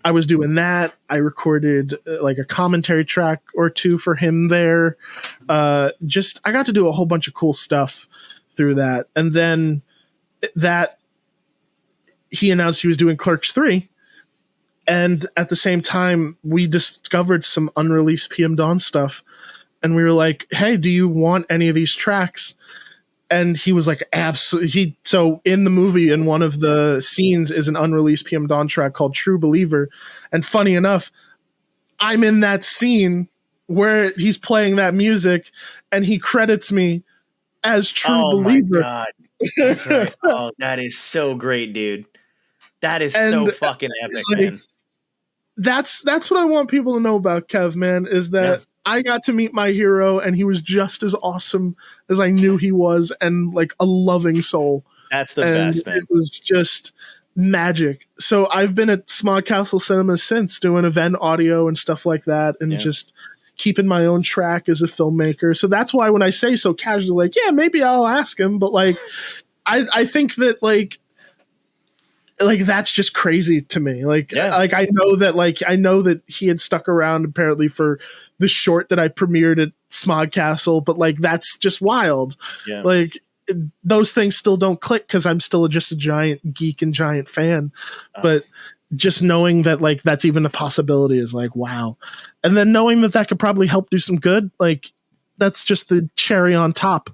I was doing that. I recorded like a commentary track or two for him there. I got to do a whole bunch of cool stuff through that. And then he announced he was doing Clerks 3. And at the same time, we discovered some unreleased PM Dawn stuff. And we were like, hey, do you want any of these tracks? And he was like, absolutely. So in the movie, in one of the scenes is an unreleased PM Dawn track called True Believer. And funny enough, I'm in that scene where he's playing that music and he credits me as True Believer. Oh my God. That's right. Oh, that is so great, dude. That is so fucking epic, man. That's what I want people to know about Kev, man, is that I got to meet my hero and he was just as awesome as I knew he was, and like a loving soul. That's the best, man. It was just magic. So I've been at Smog Castle Cinema since, doing event audio and stuff like that, and just keeping my own track as a filmmaker. So that's why when I say so casually, like, yeah, maybe I'll ask him, but like I think that like that's just crazy to me. Like I know that he had stuck around apparently for the short that I premiered at Smog Castle, but like that's just wild. Yeah. Like those things still don't click because I'm still just a giant geek and giant fan. But just knowing that like that's even a possibility is like, wow. And then knowing that could probably help do some good, like that's just the cherry on top.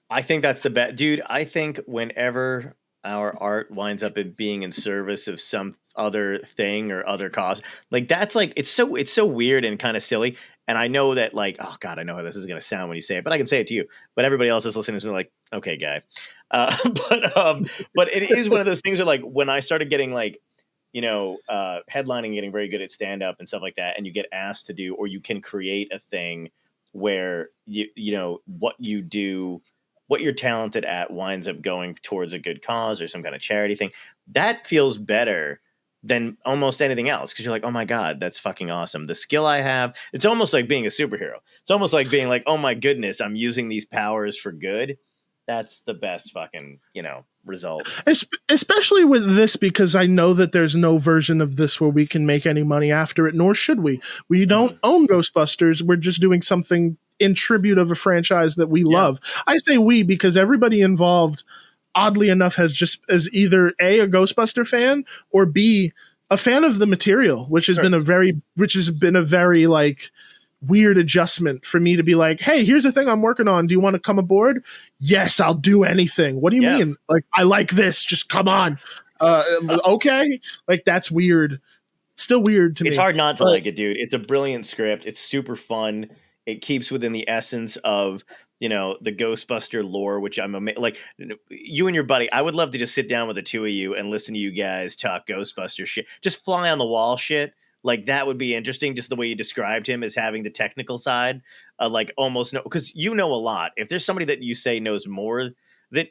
I think that's the best, dude. I think whenever our art winds up in being in service of some other thing or other cause, like that's like it's so weird and kind of silly. And I know that like, oh God, I know how this is gonna sound when you say it, but I can say it to you. But everybody else is listening is like, okay, guy. But it is one of those things where like when I started getting like, you know, headlining, getting very good at stand up and stuff like that, and you get asked to do, or you can create a thing where you know what you do, what you're talented at winds up going towards a good cause or some kind of charity thing. That feels better than almost anything else. Cause you're like, oh my God, that's fucking awesome. The skill I have, it's almost like being a superhero. It's almost like being like, oh my goodness, I'm using these powers for good. That's the best fucking, you know, result. Especially with this, because I know that there's no version of this where we can make any money after it, nor should we. We don't own Ghostbusters. We're just doing something in tribute of a franchise that we love. I say we because everybody involved, oddly enough, has either A, a Ghostbuster fan, or B, a fan of the material, which has been a very like weird adjustment for me to be like, hey, here's a thing I'm working on. Do you want to come aboard? Yes, I'll do anything. What do you mean? Like, I like this. Just come on. Okay. Like, that's weird. Still weird to me. It's hard not to like it, dude. It's a brilliant script. It's super fun. It keeps within the essence of, you know, the Ghostbuster lore, which I'm like you and your buddy. I would love to just sit down with the two of you and listen to you guys talk Ghostbuster shit, just fly on the wall shit. Like that would be interesting. Just the way you described him as having the technical side, like almost no, because you know a lot. If there's somebody that you say knows more,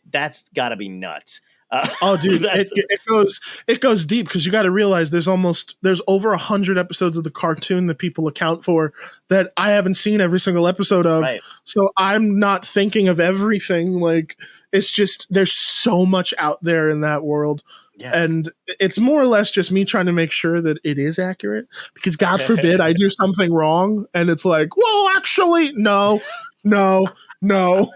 that's got to be nuts. Oh, dude, it goes deep because you got to realize there's over 100 episodes of the cartoon that people account for that I haven't seen every single episode of. Right. So I'm not thinking of everything. Like it's just there's so much out there in that world. Yeah. And it's more or less just me trying to make sure that it is accurate because God forbid I do something wrong and it's like, well, actually, no, No.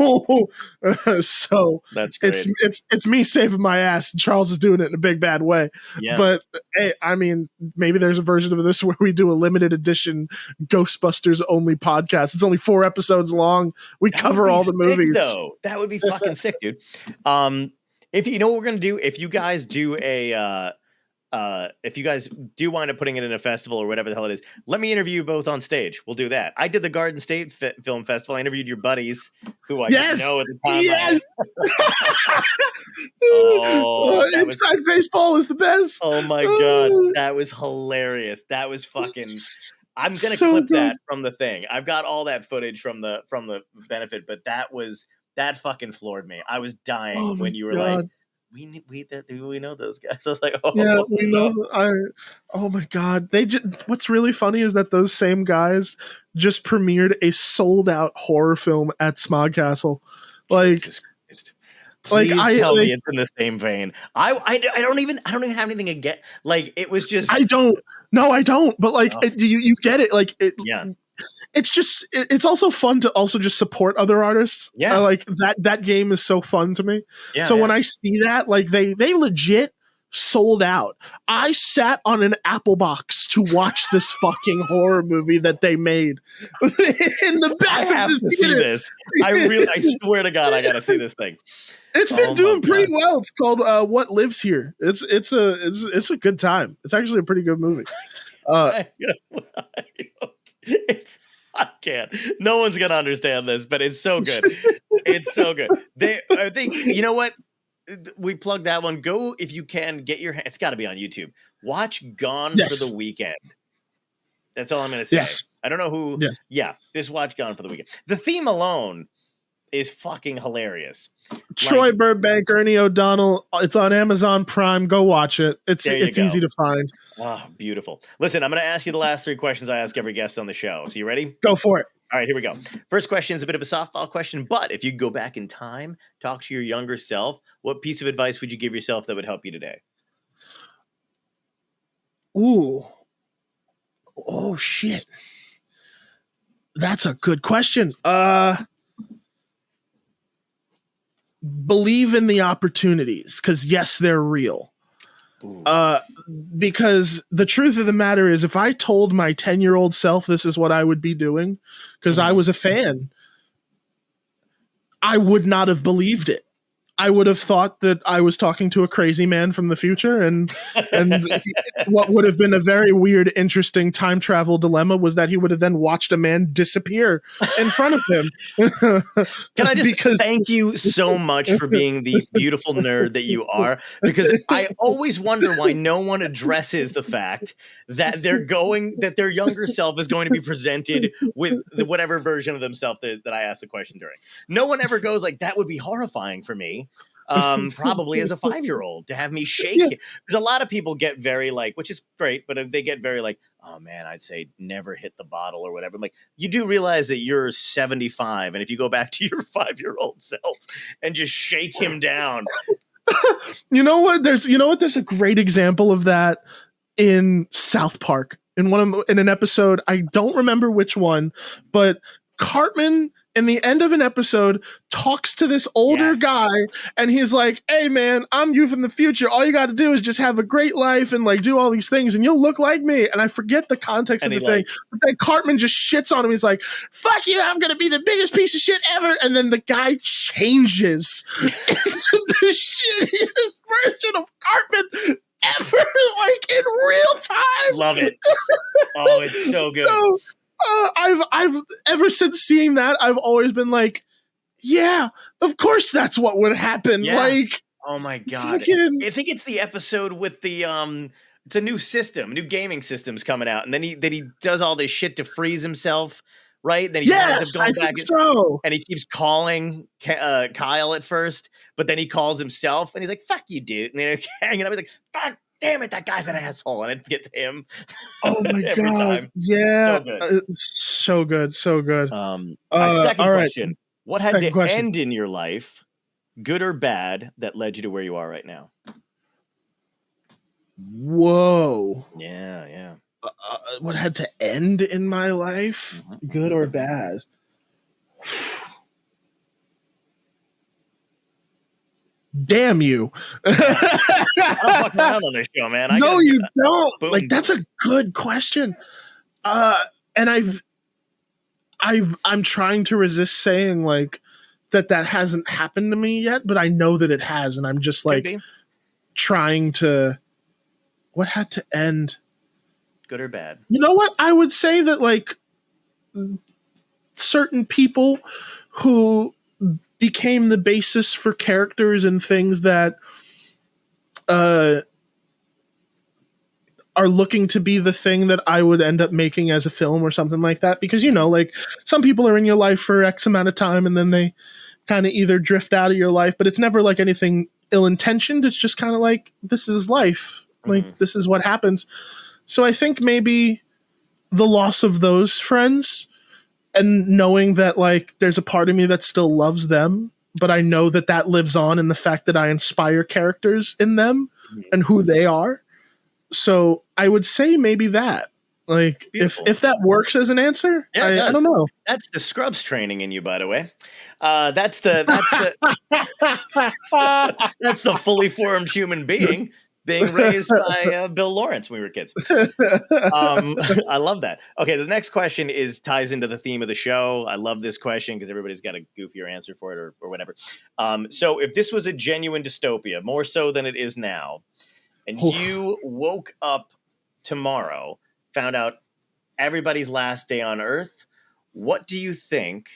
So That's it's great. it's me saving my ass. And Charles is doing it in a big bad way. Yeah. But hey, I mean, maybe there's a version of this where we do a limited edition Ghostbusters only podcast. It's only 4 episodes long. We That would cover be all the sick, movies. though. That would be fucking sick, dude. If you know what we're gonna do, if you guys do if you guys do wind up putting it in a festival or whatever the hell it is, let me interview you both on stage. We'll do that. I did the Garden State Film Festival. I interviewed your buddies, who I didn't know at the time. Yes. Inside baseball is the best. Oh my god, that was hilarious. That was fucking. I'm gonna So clip good. that from the thing. I've got all that footage from the benefit, but that fucking floored me. I was dying when you were like, we know those guys. I was like, oh yeah, we know. Oh my god, what's really funny is that those same guys just premiered a sold out horror film at Smog Castle. Like, Jesus Christ. Please tell me it's in the same vein. I don't even have anything to get. Like, it was just. I don't. But like, you get it. Like, yeah. It's just it's also fun to also just support other artists. Yeah, like that game is so fun to me. Yeah, so when I see that, like they legit sold out. I sat on an Apple box to watch this fucking horror movie that they made in the back of the theater. See this. I swear to God, I gotta see this thing. It's been doing pretty well. It's called What Lives Here. It's a good time. It's actually a pretty good movie. I can't. No one's gonna understand this, but it's so good. It's so good. I think, you know what? We plugged that one. Go, if you can, get your hand. It's got to be on YouTube. Watch Gone for the Weekend. That's all I'm gonna say. Yes. I don't know who. Yes. Yeah, just watch Gone for the Weekend. The theme alone is fucking hilarious. Troy Burbank, Ernie O'Donnell. It's on Amazon Prime. Go watch it. It's easy to find. Oh, beautiful. Listen, I'm going to ask you the last 3 questions I ask every guest on the show. So you ready? Go for it. All right, here we go. First question is a bit of a softball question, but if you could go back in time, talk to your younger self, what piece of advice would you give yourself that would help you today? Ooh. Oh, shit. That's a good question. Believe in the opportunities, because yes, they're real. Because the truth of the matter is, if I told my 10-year-old self this is what I would be doing because I was a fan, I would not have believed it. I would have thought that I was talking to a crazy man from the future, and what would have been a very weird, interesting time travel dilemma was that he would have then watched a man disappear in front of him. Can I just thank you so much for being the beautiful nerd that you are? Because I always wonder why no one addresses the fact that their younger self is going to be presented with whatever version of themselves that I asked the question during. No one ever goes like, that would be horrifying for me. Probably as a 5-year-old to have me shake it, because a lot of people get very like, which is great, but they get very like, oh man, I'd say never hit the bottle or whatever. I'm like, you do realize that you're 75, and if you go back to your 5-year-old self and just shake him down. You know what? There's a great example of that in South Park in an episode. I don't remember which one, but Cartman in the end of an episode talks to this older guy, and he's like, hey man, I'm you from the future. All you got to do is just have a great life and like do all these things and you'll look like me. And I forget the context of the thing, but then Cartman just shits on him. He's like, fuck you, I'm gonna be the biggest piece of shit ever. And then the guy changes into the shittiest version of Cartman ever, like in real time. Love it. Oh, it's so good. So, I've ever since seeing that, I've always been like, yeah, of course that's what would happen. Yeah. Like, oh my God. I think it's the episode with the, it's a new gaming system's coming out. And then he does all this shit to freeze himself. Right. Then he ends up going back and he keeps calling Kyle at first, but then he calls himself and he's like, fuck you, dude. And then he's hanging up. He's like, fuck. Damn it, that guy's an asshole, and it gets him. Oh my God. Time. Yeah. So good. Second question. What had to end in your life, good or bad, that led you to where you are right now? Whoa. Yeah. What had to end in my life, good or bad? damn you. I don't fuck around on this show, man. No, you don't. Boom. Like, that's a good question. And I'm trying to resist saying like that hasn't happened to me yet, but I know that it has, and I'm just like trying to. What had to end? Good or bad? You know what? I would say that like certain people who became the basis for characters and things that are looking to be the thing that I would end up making as a film or something like that. Because, you know, like some people are in your life for X amount of time and then they kind of either drift out of your life, but it's never like anything ill-intentioned. It's just kind of like, this is life. Like, this is what happens. So I think maybe the loss of those friends and knowing that like there's a part of me that still loves them, but I know that that lives on in the fact that I inspire characters in them and who they are. So I would say maybe that, like, if that works as an answer, I don't know. That's the Scrubs training in you, by the way. That's the that's the fully formed human being being raised by Bill Lawrence when we were kids. I love that. Okay, the next question ties into the theme of the show. I love this question because everybody's got a goofier answer for it or whatever. So if this was a genuine dystopia, more so than it is now, and you woke up tomorrow, found out everybody's last day on Earth, what do you think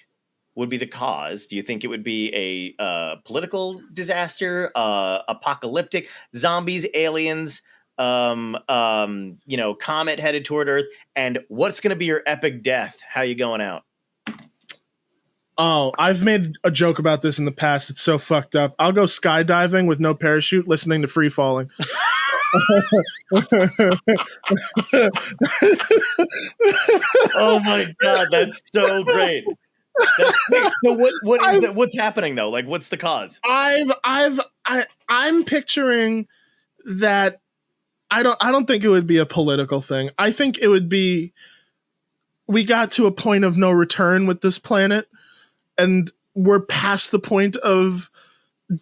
would be the cause? Do you think it would be a political disaster, apocalyptic, zombies, aliens, comet headed toward Earth? And what's going to be your epic death? How you going out? Oh, I've made a joke about this in the past. It's so fucked up. I'll go skydiving with no parachute, listening to Free Falling. Oh my God, that's so great. So what's happening though? Like, what's the cause? I'm picturing that. I don't think it would be a political thing. I think it would be, we got to a point of no return with this planet, and we're past the point of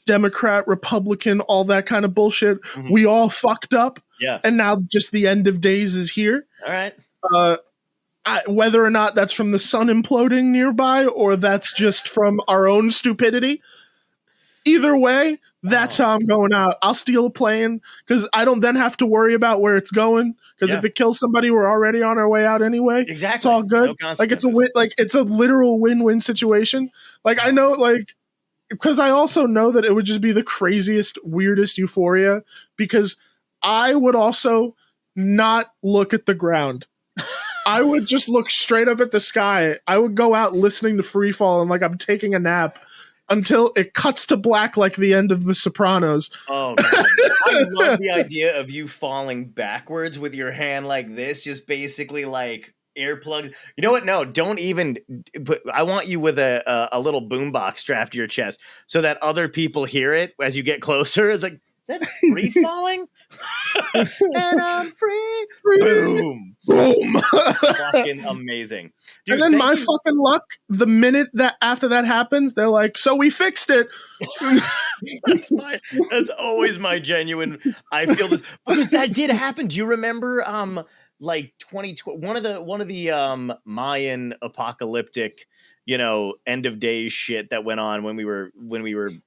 Democrat, Republican, all that kind of bullshit. Mm-hmm. We all fucked up. Yeah. And now just the end of days is here. All right. Whether or not that's from the sun imploding nearby or that's just from our own stupidity, either way, that's how I'm going out. I'll steal a plane because I don't then have to worry about where it's going. Because if it kills somebody, we're already on our way out anyway. Exactly. It's all good. No, like it's a literal win-win situation. Like I know, like, because I also know that it would just be the craziest, weirdest euphoria. Because I would also not look at the ground. I would just look straight up at the sky. I would go out listening to Free Fall and like I'm taking a nap until it cuts to black like the end of The Sopranos. Oh, God. I love the idea of you falling backwards with your hand like this, just basically like earplugged. You know what? No, don't even. But I want you with a little boombox strapped to your chest so that other people hear it as you get closer. It's like, is that free falling? And I'm free. Boom. Boom. Fucking amazing. Dude, and then my fucking luck, the minute that after that happens, they're like, so we fixed it. That's always my genuine, I feel this. Because that did happen. Do you remember like 2020, one of the Mayan apocalyptic, end of days shit that went on when we were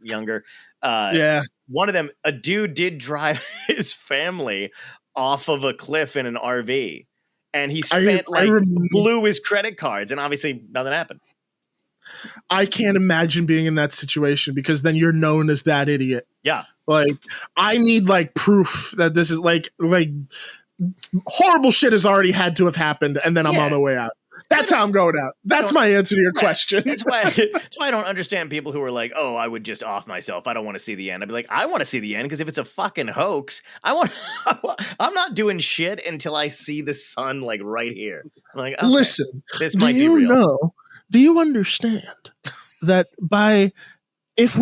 younger? Yeah. One of them, a dude did drive his family off of a cliff in an RV, and he blew his credit cards, and obviously nothing happened. I can't imagine being in that situation because then you're known as that idiot. Yeah. Like I need like proof that this is like horrible shit has already had to have happened, and then I'm on my way out. That's how I'm going out. That's my answer to your question. That's why I don't understand people who are like, oh, I would just off myself. I don't want to see the end. I'd be like, I want to see the end because if it's a fucking hoax, I'm not doing shit until I see the sun like right here. I'm like, okay, listen, this might be real. Do you understand that if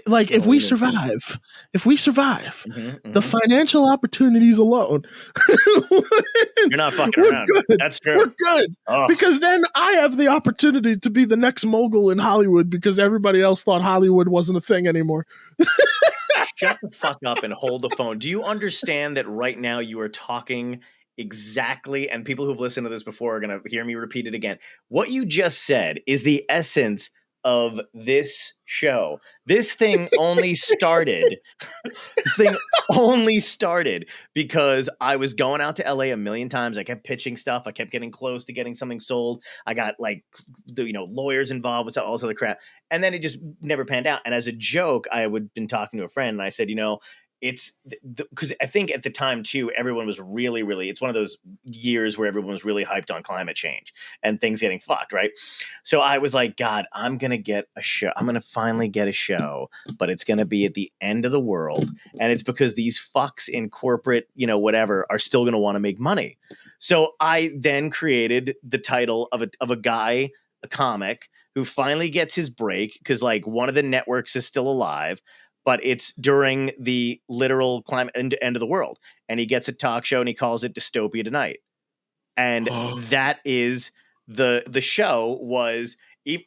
like if we survive, the financial opportunities alone, you're not fucking we're around. good. That's true. We're good because then I have the opportunity to be the next mogul in Hollywood because everybody else thought Hollywood wasn't a thing anymore. Shut the fuck up and hold the phone. Do you understand that right now you are talking exactly, and people who've listened to this before are going to hear me repeat it again. What you just said is the essence of this show. This thing only started. This thing only started because I was going out to LA a million times. I kept pitching stuff. I kept getting close to getting something sold. I got like, lawyers involved with all this other crap. And then it just never panned out. And as a joke, I would been talking to a friend and I said, it's because I think at the time too, everyone was really, really, it's one of those years where everyone was really hyped on climate change and things getting fucked. Right. So I was like, God, I'm going to get a show. I'm going to finally get a show, but it's going to be at the end of the world. And it's because these fucks in corporate, whatever, are still going to want to make money. So I then created the title of a guy, a comic who finally gets his break because like one of the networks is still alive, but it's during the literal climate end of the world. And he gets a talk show and he calls it Dystopia Tonight. And that is the show was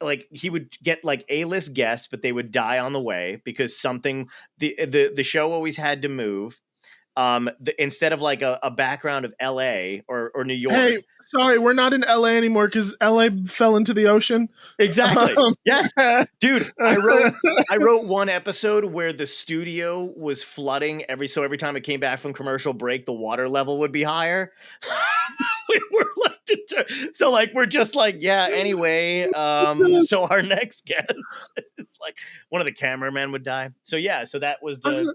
like, he would get like A-list guests, but they would die on the way because the show always had to move. Instead of like a background of LA or New York. Hey, sorry, we're not in LA anymore because LA fell into the ocean. Exactly. Yes, dude. I wrote one episode where the studio was flooding every time it came back from commercial break, the water level would be higher. We were like, so like we're just like, yeah. Anyway, so our next guest is like one of the cameramen would die. So yeah, so that was the.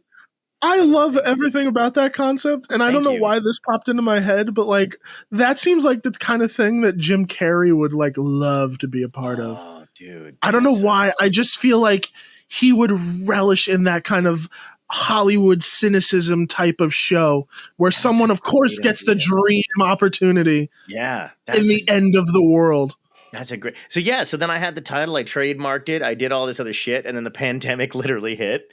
I love everything about that concept, and I don't know why this popped into my head, but like that seems like the kind of thing that Jim Carrey would like love to be a part of. Oh, dude! I don't know why. I just feel like he would relish in that kind of Hollywood cynicism type of show where someone, of course, gets the dream opportunity. Yeah, in the end of the world. That's a great. So yeah, so then I had the title, I trademarked it, I did all this other shit, and then the pandemic literally hit.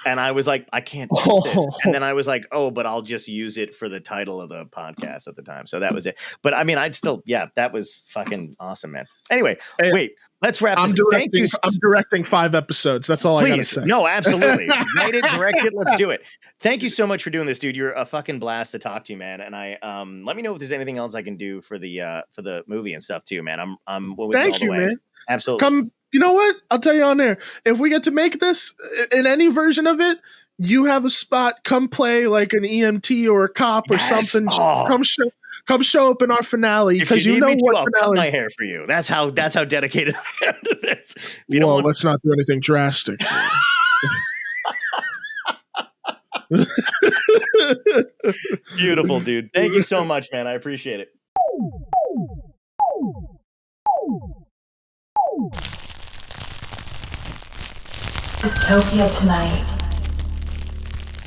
And I was like, I can't do this. And then I was like, but I'll just use it for the title of the podcast at the time. So that was it. But I mean, that was fucking awesome, man. Anyway, wait, let's wrap this. Thank you. I'm directing 5 episodes. That's all I gotta say. No, absolutely. Write it, direct it. Let's do it. Thank you so much for doing this, dude. You're a fucking blast to talk to, man. And I let me know if there's anything else I can do for the movie and stuff too, man. I'm Thank you, man. Absolutely. You know what? I'll tell you on there. If we get to make this in any version of it, you have a spot. Come play like an EMT or a cop or something. Come show up in our finale because you know what finale. I'll cut my hair for you. That's how dedicated I am to this. Let's not do anything drastic. Beautiful, dude. Thank you so much, man. I appreciate it. Dystopia Tonight.